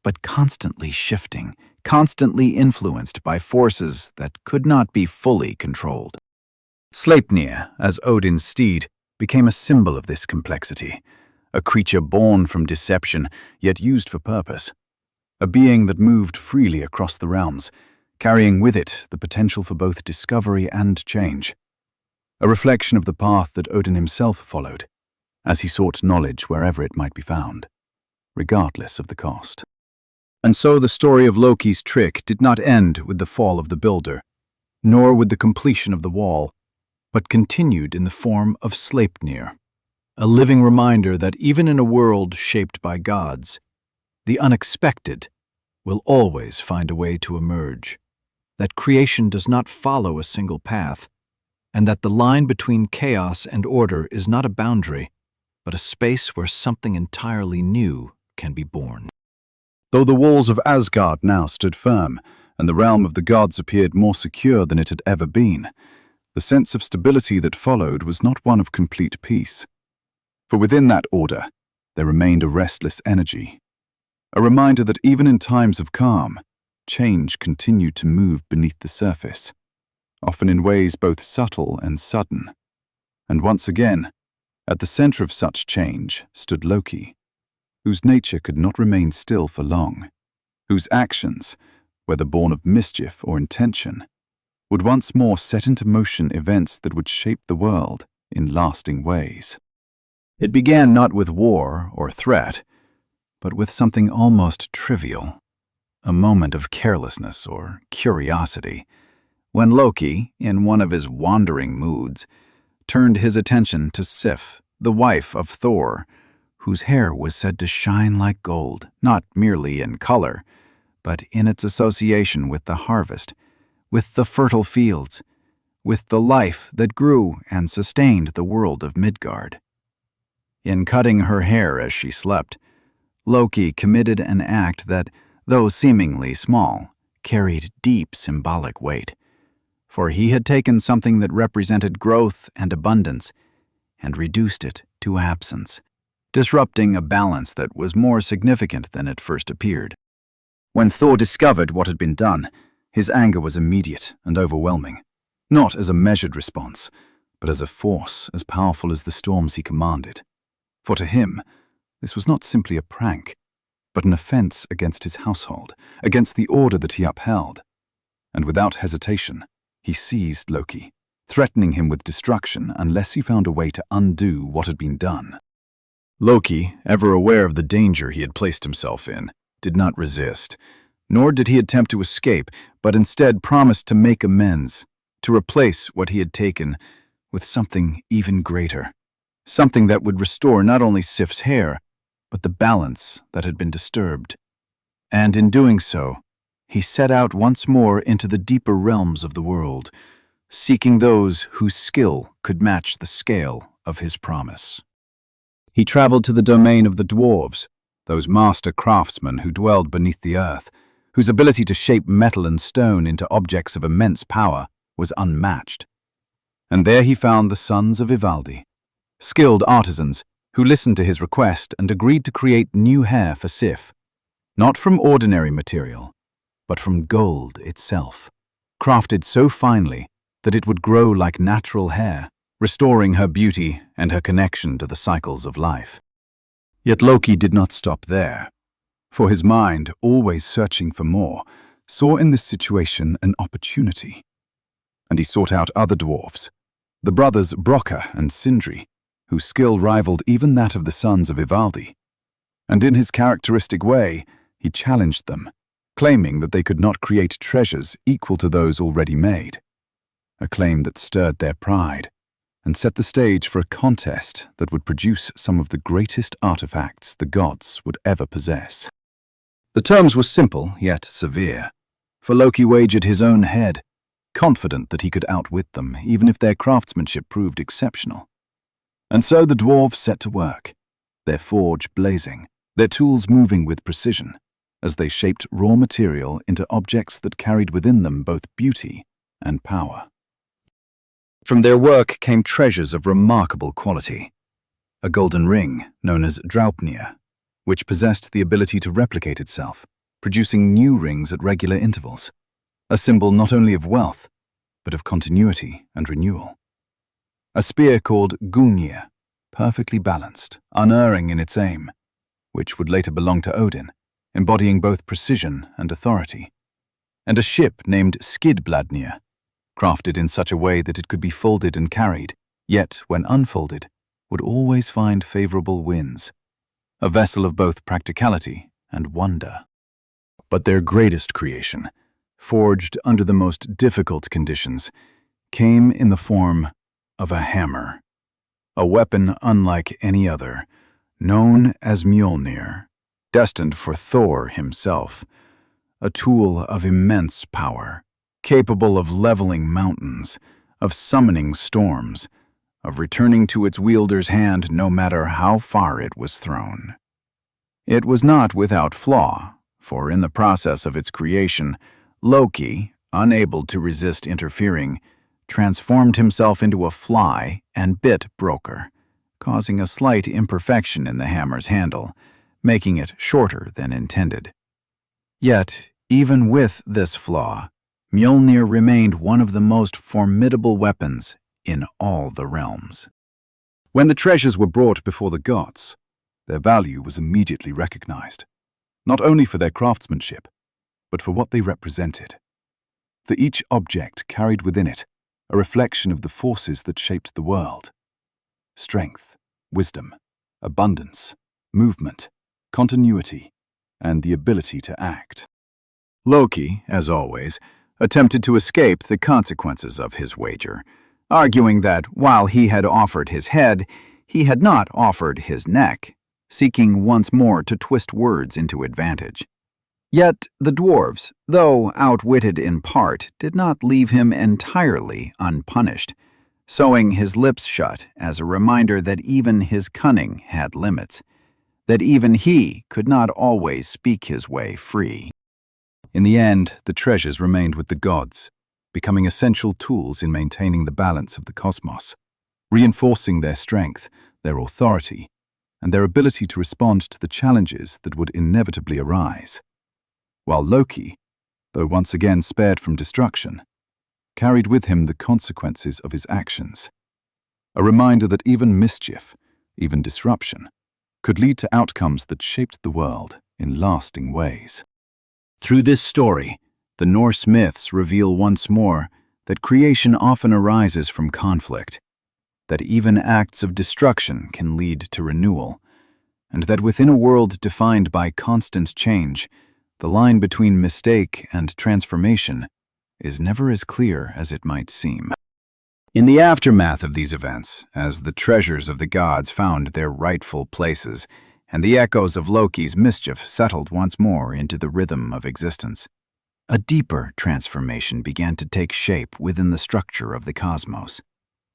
but constantly shifting, constantly influenced by forces that could not be fully controlled. Sleipnir, as Odin's steed, became a symbol of this complexity, a creature born from deception, yet used for purpose, a being that moved freely across the realms, carrying with it the potential for both discovery and change, a reflection of the path that Odin himself followed, as he sought knowledge wherever it might be found, regardless of the cost. And so the story of Loki's trick did not end with the fall of the builder, nor with the completion of the wall, but continued in the form of Sleipnir, a living reminder that even in a world shaped by gods, the unexpected will always find a way to emerge, that creation does not follow a single path, and that the line between chaos and order is not a boundary, but a space where something entirely new can be born. Though the walls of Asgard now stood firm, and the realm of the gods appeared more secure than it had ever been, the sense of stability that followed was not one of complete peace. For within that order, there remained a restless energy, a reminder that even in times of calm, change continued to move beneath the surface, often in ways both subtle and sudden. And once again, at the center of such change stood Loki, whose nature could not remain still for long, whose actions, whether born of mischief or intention, would once more set into motion events that would shape the world in lasting ways. It began not with war or threat, but with something almost trivial, a moment of carelessness or curiosity, when Loki, in one of his wandering moods, turned his attention to Sif, the wife of Thor, whose hair was said to shine like gold, not merely in color, but in its association with the harvest, with the fertile fields, with the life that grew and sustained the world of Midgard. In cutting her hair as she slept, Loki committed an act that, though seemingly small, carried deep symbolic weight, for he had taken something that represented growth and abundance and reduced it to absence, disrupting a balance that was more significant than it first appeared. When Thor discovered what had been done, his anger was immediate and overwhelming, not as a measured response, but as a force as powerful as the storms he commanded. For to him, this was not simply a prank, but an offense against his household, against the order that he upheld. And without hesitation, he seized Loki, threatening him with destruction unless he found a way to undo what had been done. Loki, ever aware of the danger he had placed himself in, did not resist, nor did he attempt to escape, but instead promised to make amends, to replace what he had taken with something even greater, something that would restore not only Sif's hair, but the balance that had been disturbed. And in doing so, he set out once more into the deeper realms of the world, seeking those whose skill could match the scale of his promise. He traveled to the domain of the dwarves, those master craftsmen who dwelled beneath the earth, whose ability to shape metal and stone into objects of immense power was unmatched. And there he found the sons of Ivaldi, skilled artisans who listened to his request and agreed to create new hair for Sif, not from ordinary material, but from gold itself, crafted so finely that it would grow like natural hair, restoring her beauty and her connection to the cycles of life. Yet Loki did not stop there, for his mind, always searching for more, saw in this situation an opportunity. And he sought out other dwarves, the brothers Brokkr and Sindri, whose skill rivaled even that of the sons of Ivaldi. And in his characteristic way, he challenged them, claiming that they could not create treasures equal to those already made, a claim that stirred their pride and set the stage for a contest that would produce some of the greatest artifacts the gods would ever possess. The terms were simple, yet severe, for Loki wagered his own head, confident that he could outwit them, even if their craftsmanship proved exceptional. And so the dwarves set to work, their forge blazing, their tools moving with precision, as they shaped raw material into objects that carried within them both beauty and power. From their work came treasures of remarkable quality. A golden ring, known as Dreamoria, which possessed the ability to replicate itself, producing new rings at regular intervals, a symbol not only of wealth, but of continuity and renewal. A spear called Gungnir, perfectly balanced, unerring in its aim, which would later belong to Odin, embodying both precision and authority. And a ship named Skidbladnir, crafted in such a way that it could be folded and carried, yet, when unfolded, would always find favorable winds. A vessel of both practicality and wonder. But their greatest creation, forged under the most difficult conditions, came in the form of a hammer, a weapon unlike any other, known as Mjolnir, destined for Thor himself, a tool of immense power, capable of leveling mountains, of summoning storms, of returning to its wielder's hand no matter how far it was thrown. It was not without flaw, for in the process of its creation, Loki, unable to resist interfering, transformed himself into a fly and bit Broker, causing a slight imperfection in the hammer's handle, making it shorter than intended. Yet, even with this flaw, Mjolnir remained one of the most formidable weapons in all the realms. When the treasures were brought before the gods, their value was immediately recognized, not only for their craftsmanship, but for what they represented. For each object carried within it a reflection of the forces that shaped the world: strength, wisdom, abundance, movement, continuity, and the ability to act. Loki, as always, attempted to escape the consequences of his wager, arguing that while he had offered his head, he had not offered his neck, seeking once more to twist words into advantage. Yet the dwarves, though outwitted in part, did not leave him entirely unpunished, sewing his lips shut as a reminder that even his cunning had limits, that even he could not always speak his way free. In the end, the treasures remained with the gods, becoming essential tools in maintaining the balance of the cosmos, reinforcing their strength, their authority, and their ability to respond to the challenges that would inevitably arise. While Loki, though once again spared from destruction, carried with him the consequences of his actions, a reminder that even mischief, even disruption, could lead to outcomes that shaped the world in lasting ways. Through this story, the Norse myths reveal once more that creation often arises from conflict, that even acts of destruction can lead to renewal, and that within a world defined by constant change, the line between mistake and transformation is never as clear as it might seem. In the aftermath of these events, as the treasures of the gods found their rightful places, and the echoes of Loki's mischief settled once more into the rhythm of existence, a deeper transformation began to take shape within the structure of the cosmos.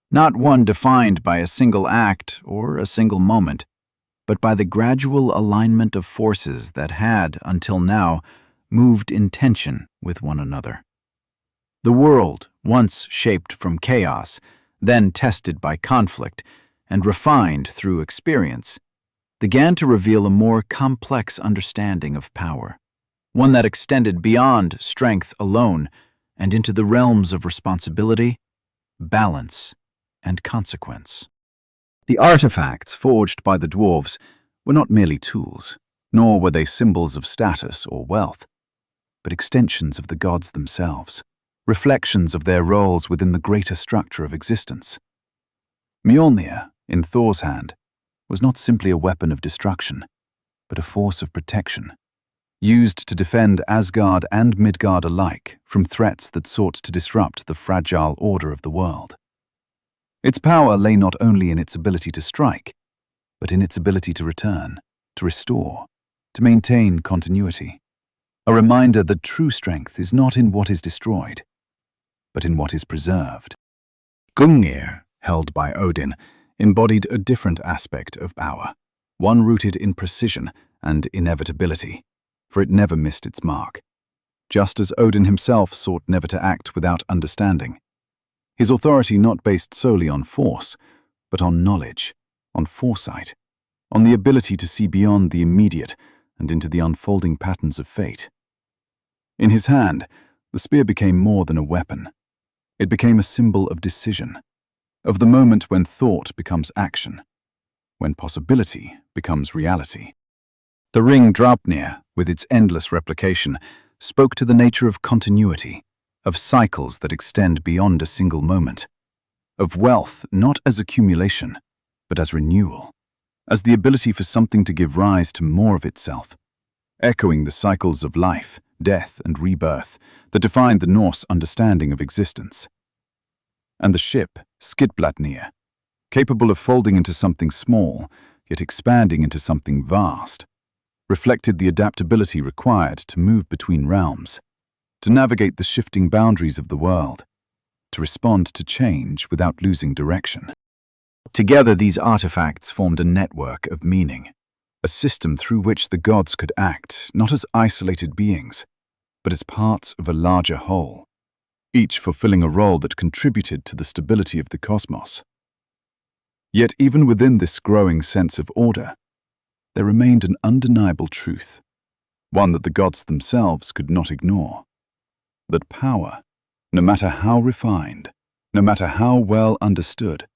Not one defined by a single act or a single moment, but by the gradual alignment of forces that had, until now, moved in tension with one another. The world, once shaped from chaos, then tested by conflict, and refined through experience, began to reveal a more complex understanding of power, one that extended beyond strength alone and into the realms of responsibility, balance, and consequence. The artifacts forged by the dwarves were not merely tools, nor were they symbols of status or wealth, but extensions of the gods themselves, reflections of their roles within the greater structure of existence. Mjolnir, in Thor's hand, was not simply a weapon of destruction, but a force of protection, used to defend Asgard and Midgard alike from threats that sought to disrupt the fragile order of the world. Its power lay not only in its ability to strike, but in its ability to return, to restore, to maintain continuity. A reminder that true strength is not in what is destroyed, but in what is preserved. Gungnir, held by Odin, embodied a different aspect of power, one rooted in precision and inevitability. for it never missed its mark, just as Odin himself sought never to act without understanding. His authority not based solely on force, but on knowledge, on foresight, on the ability to see beyond the immediate and into the unfolding patterns of fate. In his hand, the spear became more than a weapon. It became a symbol of decision, of the moment when thought becomes action, when possibility becomes reality. The ring Dreamoria, with its endless replication, spoke to the nature of continuity, of cycles that extend beyond a single moment, of wealth not as accumulation, but as renewal, as the ability for something to give rise to more of itself, echoing the cycles of life, death, and rebirth that defined the Norse understanding of existence. And the ship, Skidbladnir, capable of folding into something small, yet expanding into something vast, reflected the adaptability required to move between realms, to navigate the shifting boundaries of the world, to respond to change without losing direction. Together, these artifacts formed a network of meaning, a system through which the gods could act not as isolated beings, but as parts of a larger whole, each fulfilling a role that contributed to the stability of the cosmos. Yet even within this growing sense of order, there remained an undeniable truth, one that the gods themselves could not ignore, that power, no matter how refined, no matter how well understood,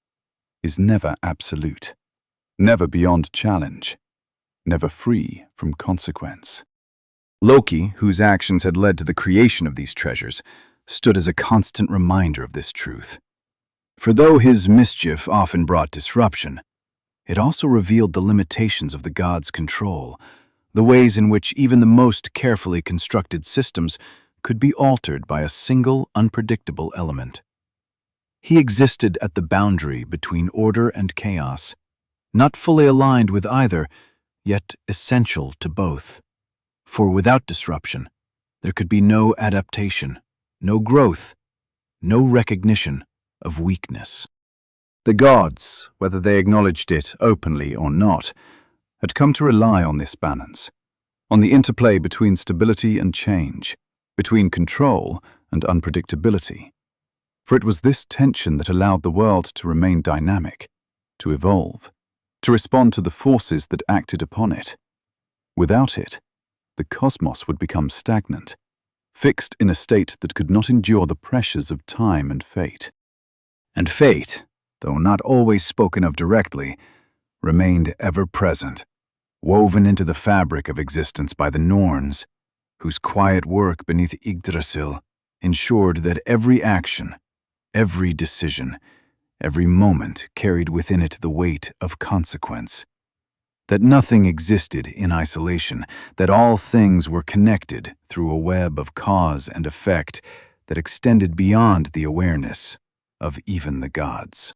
is never absolute, never beyond challenge, never free from consequence. Loki, whose actions had led to the creation of these treasures, stood as a constant reminder of this truth. For though his mischief often brought disruption, it also revealed the limitations of the gods' control, the ways in which even the most carefully constructed systems could be altered by a single unpredictable element. He existed at the boundary between order and chaos, not fully aligned with either, yet essential to both. For without disruption, there could be no adaptation, no growth, no recognition of weakness. The gods, whether they acknowledged it openly or not, had come to rely on this balance, on the interplay between stability and change, between control and unpredictability. For it was this tension that allowed the world to remain dynamic, to evolve, to respond to the forces that acted upon it. Without it, the cosmos would become stagnant, fixed in a state that could not endure the pressures of time and fate. And fate, though not always spoken of directly, remained ever present, woven into the fabric of existence by the Norns, whose quiet work beneath Yggdrasil ensured that every action, every decision, every moment carried within it the weight of consequence. That nothing existed in isolation, that all things were connected through a web of cause and effect that extended beyond the awareness of even the gods.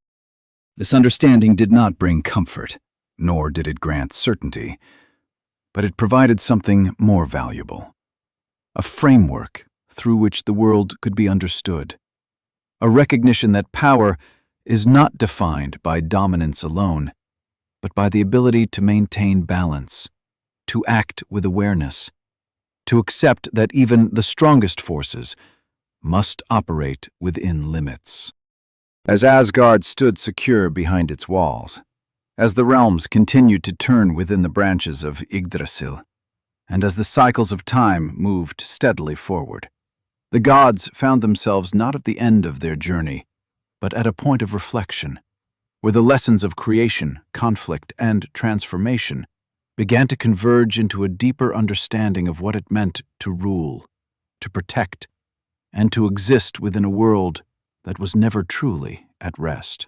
This understanding did not bring comfort, nor did it grant certainty, but it provided something more valuable, a framework through which the world could be understood, a recognition that power is not defined by dominance alone, but by the ability to maintain balance, to act with awareness, to accept that even the strongest forces must operate within limits. As Asgard stood secure behind its walls, as the realms continued to turn within the branches of Yggdrasil, and as the cycles of time moved steadily forward, the gods found themselves not at the end of their journey, but at a point of reflection, where the lessons of creation, conflict, and transformation began to converge into a deeper understanding of what it meant to rule, to protect, and to exist within a world that was never truly at rest.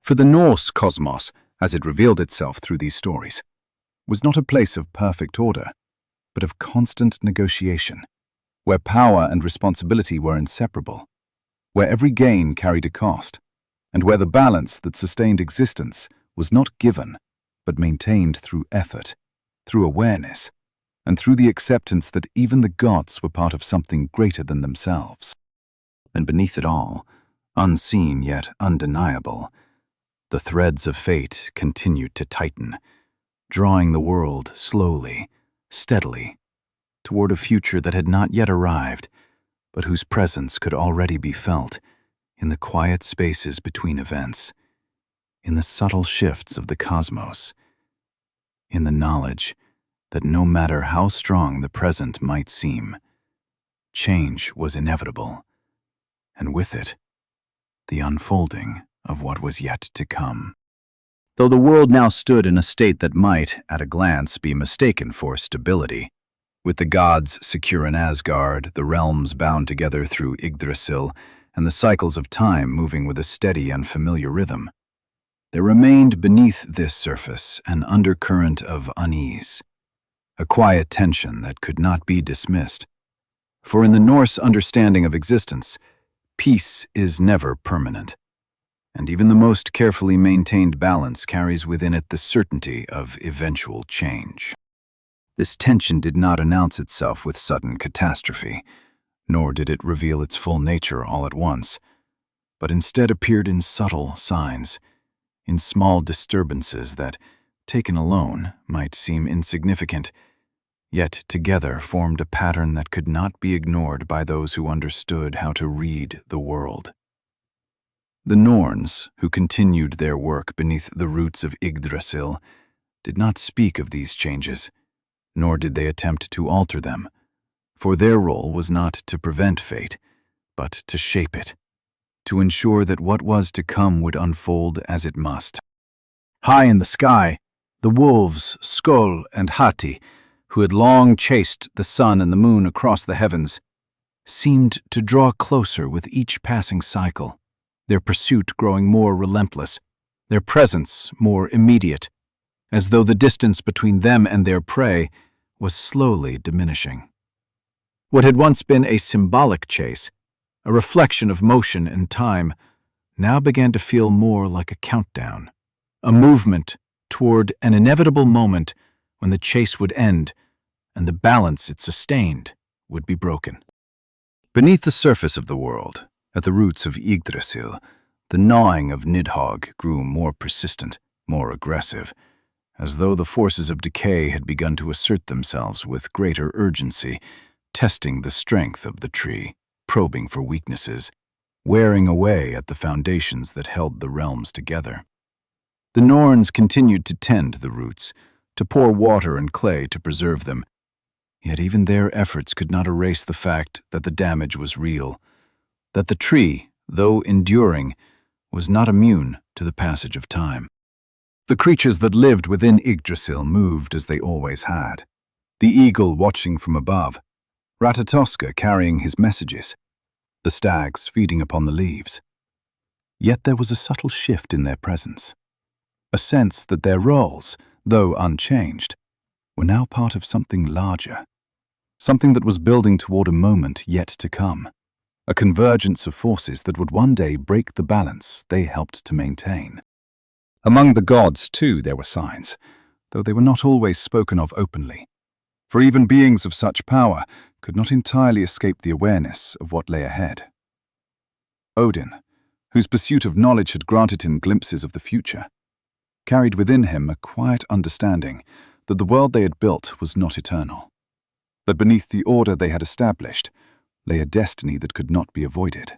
For the Norse cosmos, as it revealed itself through these stories, was not a place of perfect order, but of constant negotiation, where power and responsibility were inseparable, where every gain carried a cost, and where the balance that sustained existence was not given, but maintained through effort, through awareness, and through the acceptance that even the gods were part of something greater than themselves. And beneath it all, unseen yet undeniable, the threads of fate continued to tighten, drawing the world slowly, steadily, toward a future that had not yet arrived, but whose presence could already be felt in the quiet spaces between events, in the subtle shifts of the cosmos, in the knowledge that no matter how strong the present might seem, change was inevitable, and with it, the unfolding of what was yet to come. Though the world now stood in a state that might, at a glance, be mistaken for stability, with the gods secure in Asgard, the realms bound together through Yggdrasil, and the cycles of time moving with a steady and familiar rhythm, there remained beneath this surface an undercurrent of unease, a quiet tension that could not be dismissed. For in the Norse understanding of existence, peace is never permanent, and even the most carefully maintained balance carries within it the certainty of eventual change. This tension did not announce itself with sudden catastrophe, nor did it reveal its full nature all at once, but instead appeared in subtle signs, in small disturbances that, taken alone, might seem insignificant, yet together formed a pattern that could not be ignored by those who understood how to read the world. The Norns, who continued their work beneath the roots of Yggdrasil, did not speak of these changes, nor did they attempt to alter them, for their role was not to prevent fate, but to shape it, to ensure that what was to come would unfold as it must. High in the sky, the wolves, Skoll and Hati, who had long chased the sun and the moon across the heavens, seemed to draw closer with each passing cycle, their pursuit growing more relentless, their presence more immediate, as though the distance between them and their prey was slowly diminishing. What had once been a symbolic chase, a reflection of motion and time, now began to feel more like a countdown, a movement toward an inevitable moment when the chase would end and the balance it sustained would be broken. Beneath the surface of the world, at the roots of Yggdrasil, the gnawing of Nidhogg grew more persistent, more aggressive, as though the forces of decay had begun to assert themselves with greater urgency, testing the strength of the tree, probing for weaknesses, wearing away at the foundations that held the realms together. The Norns continued to tend the roots, to pour water and clay to preserve them, yet even their efforts could not erase the fact that the damage was real, that the tree, though enduring, was not immune to the passage of time. The creatures that lived within Yggdrasil moved as they always had, the eagle watching from above, Ratatoska carrying his messages, the stags feeding upon the leaves. Yet there was a subtle shift in their presence, a sense that their roles, though unchanged, were now part of something larger, something that was building toward a moment yet to come, a convergence of forces that would one day break the balance they helped to maintain. Among the gods, too, there were signs, though they were not always spoken of openly, for even beings of such power could not entirely escape the awareness of what lay ahead. Odin, whose pursuit of knowledge had granted him glimpses of the future, carried within him a quiet understanding that the world they had built was not eternal, that beneath the order they had established lay a destiny that could not be avoided,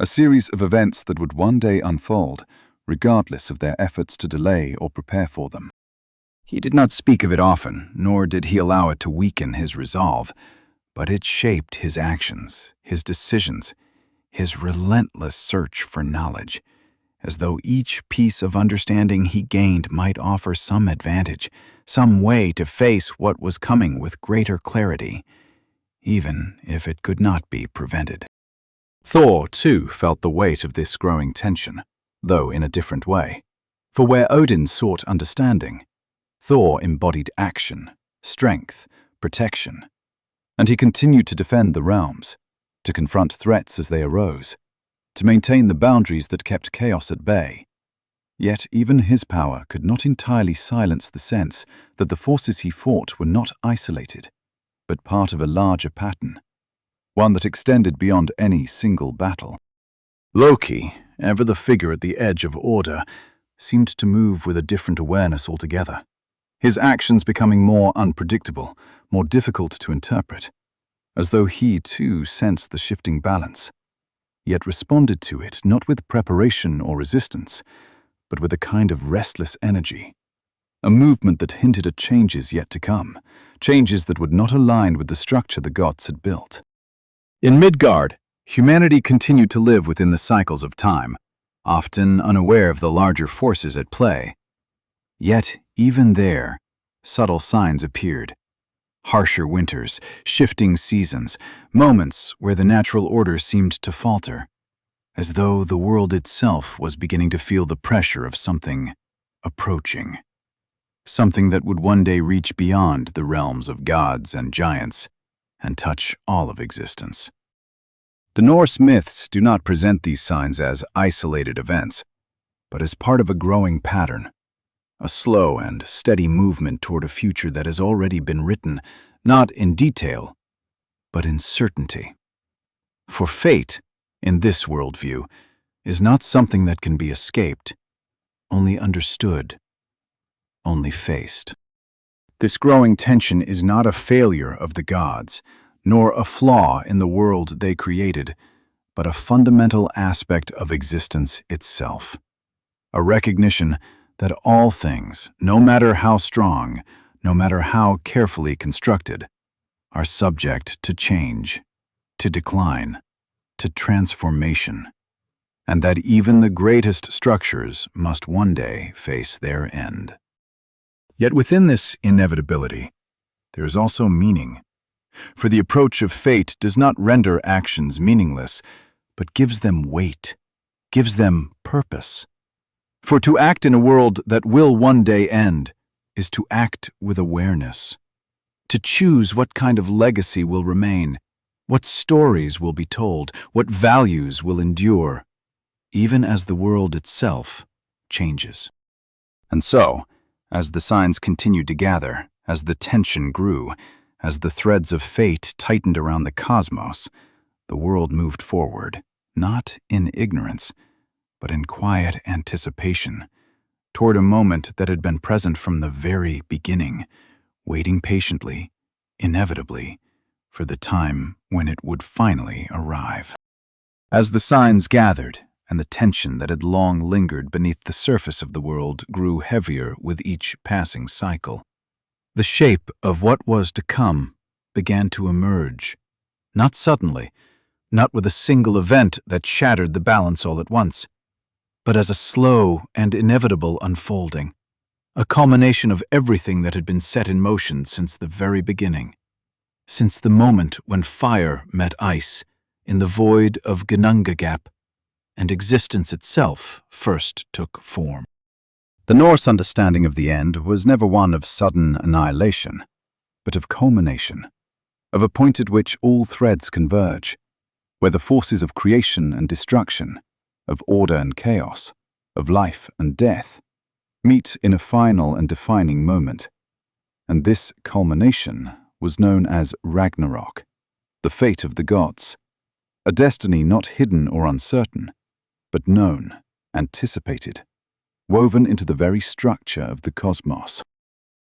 a series of events that would one day unfold, regardless of their efforts to delay or prepare for them. He did not speak of it often, nor did he allow it to weaken his resolve, but it shaped his actions, his decisions, his relentless search for knowledge, as though each piece of understanding he gained might offer some advantage, some way to face what was coming with greater clarity, even if it could not be prevented. Thor, too, felt the weight of this growing tension, though in a different way. For where Odin sought understanding, Thor embodied action, strength, protection, and he continued to defend the realms, to confront threats as they arose, to maintain the boundaries that kept chaos at bay. Yet even his power could not entirely silence the sense that the forces he fought were not isolated, but part of a larger pattern, one that extended beyond any single battle. Loki, ever the figure at the edge of order, seemed to move with a different awareness altogether. his actions becoming more unpredictable, more difficult to interpret, as though he too sensed the shifting balance, yet responded to it not with preparation or resistance, but with a kind of restless energy, a movement that hinted at changes yet to come, changes that would not align with the structure the gods had built. In Midgard, humanity continued to live within the cycles of time, often unaware of the larger forces at play. Yet, even there, subtle signs appeared. Harsher winters, shifting seasons, moments where the natural order seemed to falter, as though the world itself was beginning to feel the pressure of something approaching. Something that would one day reach beyond the realms of gods and giants and touch all of existence. The Norse myths do not present these signs as isolated events, but as part of a growing pattern, a slow and steady movement toward a future that has already been written, not in detail, but in certainty. For fate, in this worldview, is not something that can be escaped, only understood, only faced. This growing tension is not a failure of the gods, nor a flaw in the world they created, but a fundamental aspect of existence itself. A recognition that all things, no matter how strong, no matter how carefully constructed, are subject to change, to decline, to transformation, and that even the greatest structures must one day face their end. Yet within this inevitability, there is also meaning. For the approach of fate does not render actions meaningless, but gives them weight, gives them purpose. For to act in a world that will one day end is to act with awareness, to choose what kind of legacy will remain, what stories will be told, what values will endure, even as the world itself changes. And so, as the signs continued to gather, as the tension grew, as the threads of fate tightened around the cosmos, the world moved forward, not in ignorance, but in quiet anticipation, toward a moment that had been present from the very beginning, waiting patiently, inevitably, for the time when it would finally arrive. As the signs gathered, and the tension that had long lingered beneath the surface of the world grew heavier with each passing cycle, the shape of what was to come began to emerge, not suddenly, not with a single event that shattered the balance all at once, but as a slow and inevitable unfolding, a culmination of everything that had been set in motion since the very beginning, since the moment when fire met ice in the void of Ginnungagap, and existence itself first took form. The Norse understanding of the end was never one of sudden annihilation, but of culmination, of a point at which all threads converge, where the forces of creation and destruction, of order and chaos, of life and death, meet in a final and defining moment. And this culmination was known as Ragnarok, the fate of the gods, a destiny not hidden or uncertain, but known, anticipated, woven into the very structure of the cosmos.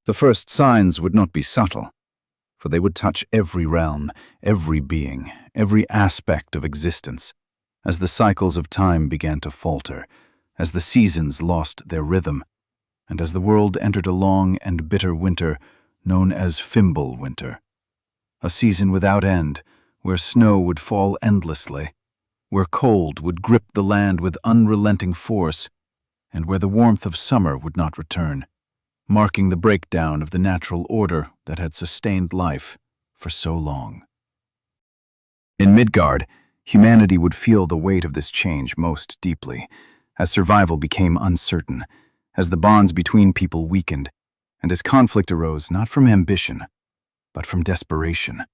The first signs would not be subtle, for they would touch every realm, every being, every aspect of existence, as the cycles of time began to falter, as the seasons lost their rhythm, and as the world entered a long and bitter winter known as Fimbul Winter, a season without end, where snow would fall endlessly, where cold would grip the land with unrelenting force, and where the warmth of summer would not return, marking the breakdown of the natural order that had sustained life for so long. In Midgard, humanity would feel the weight of this change most deeply, as survival became uncertain, as the bonds between people weakened, and as conflict arose not from ambition, but from desperation,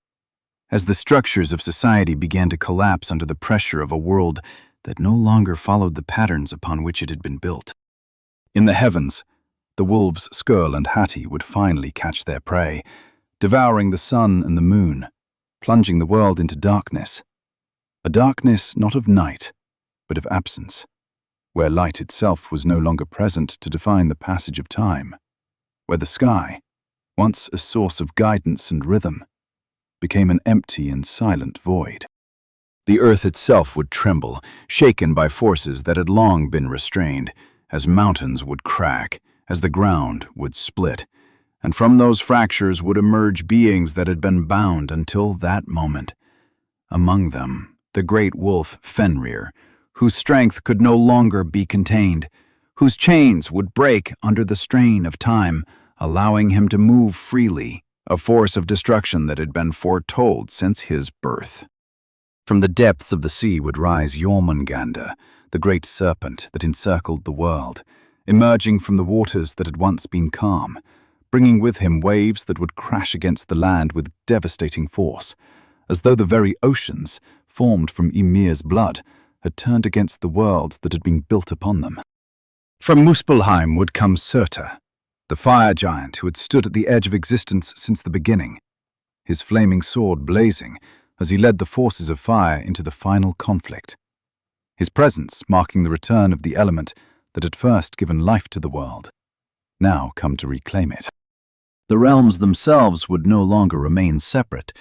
as the structures of society began to collapse under the pressure of a world that no longer followed the patterns upon which it had been built. In the heavens, the wolves Skurl and Hati would finally catch their prey, devouring the sun and the moon, plunging the world into darkness. A darkness not of night, but of absence, where light itself was no longer present to define the passage of time. where the sky, once a source of guidance and rhythm, became an empty and silent void. The earth itself would tremble, shaken by forces that had long been restrained, as mountains would crack, as the ground would split, and from those fractures would emerge beings that had been bound until that moment. Among them, the great wolf Fenrir, whose strength could no longer be contained, whose chains would break under the strain of time, allowing him to move freely, a force of destruction that had been foretold since his birth. From the depths of the sea would rise Jormungandr, the great serpent that encircled the world, emerging from the waters that had once been calm, bringing with him waves that would crash against the land with devastating force, as though the very oceans, formed from Ymir's blood, had turned against the world that had been built upon them. From Muspelheim would come Surtur, the fire giant who had stood at the edge of existence since the beginning, his flaming sword blazing as he led the forces of fire into the final conflict, his presence marking the return of the element that had first given life to the world, now come to reclaim it. The realms themselves would no longer remain separate,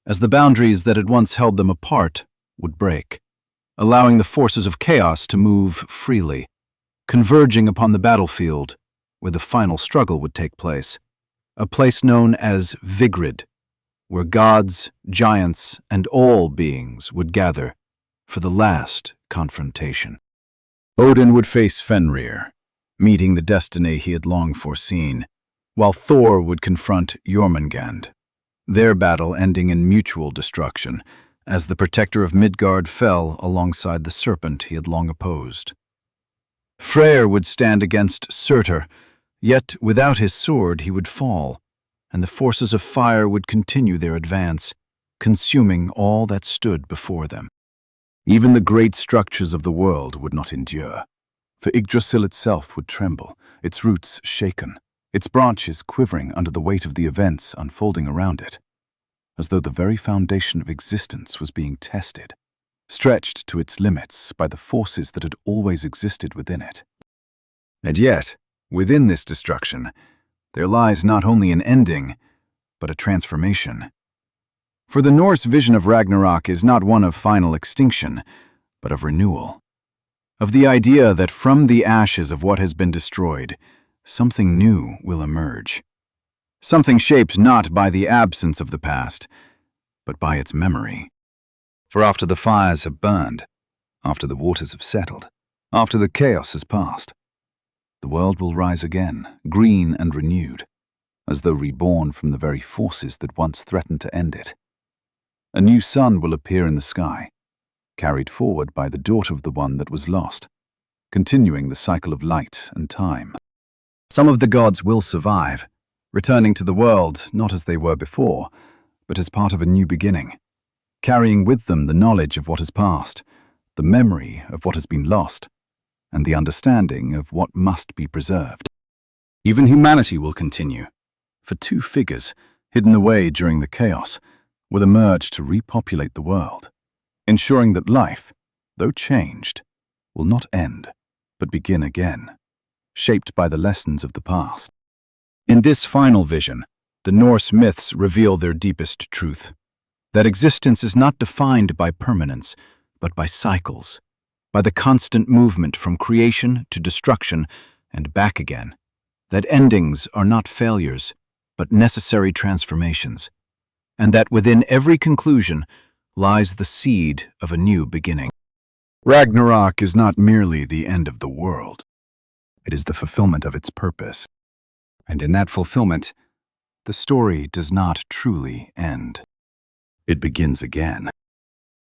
as the boundaries that had once held them apart would break, allowing the forces of chaos to move freely, converging upon the battlefield where the final struggle would take place, a place known as Vigrid, where gods, giants, and all beings would gather for the last confrontation. Odin would face Fenrir, meeting the destiny he had long foreseen, while Thor would confront Jormungandr, their battle ending in mutual destruction, as the protector of Midgard fell alongside the serpent he had long opposed. Freyr would stand against Surtur, yet without his sword he would fall, and the forces of fire would continue their advance, consuming all that stood before them. Even the great structures of the world would not endure, for Yggdrasil itself would tremble, its roots shaken, its branches quivering under the weight of the events unfolding around it, as though the very foundation of existence was being tested, stretched to its limits by the forces that had always existed within it. And yet, within this destruction, there lies not only an ending, but a transformation. For the Norse vision of Ragnarok is not one of final extinction, but of renewal, of the idea that from the ashes of what has been destroyed, something new will emerge. Something shaped not by the absence of the past, but by its memory. For after the fires have burned, after the waters have settled, after the chaos has passed, the world will rise again, green and renewed, as though reborn from the very forces that once threatened to end it. A new sun will appear in the sky, carried forward by the daughter of the one that was lost, continuing the cycle of light and time. Some of the gods will survive, returning to the world not as they were before, but as part of a new beginning, carrying with them the knowledge of what has passed, the memory of what has been lost, and the understanding of what must be preserved. Even humanity will continue, for two figures, hidden away during the chaos, will emerge to repopulate the world, ensuring that life, though changed, will not end, but begin again, shaped by the lessons of the past. In this final vision, the Norse myths reveal their deepest truth, that existence is not defined by permanence, but by cycles, by the constant movement from creation to destruction and back again, that endings are not failures, but necessary transformations, and that within every conclusion lies the seed of a new beginning. Ragnarok is not merely the end of the world. It is the fulfillment of its purpose. And in that fulfillment, the story does not truly end. It begins again.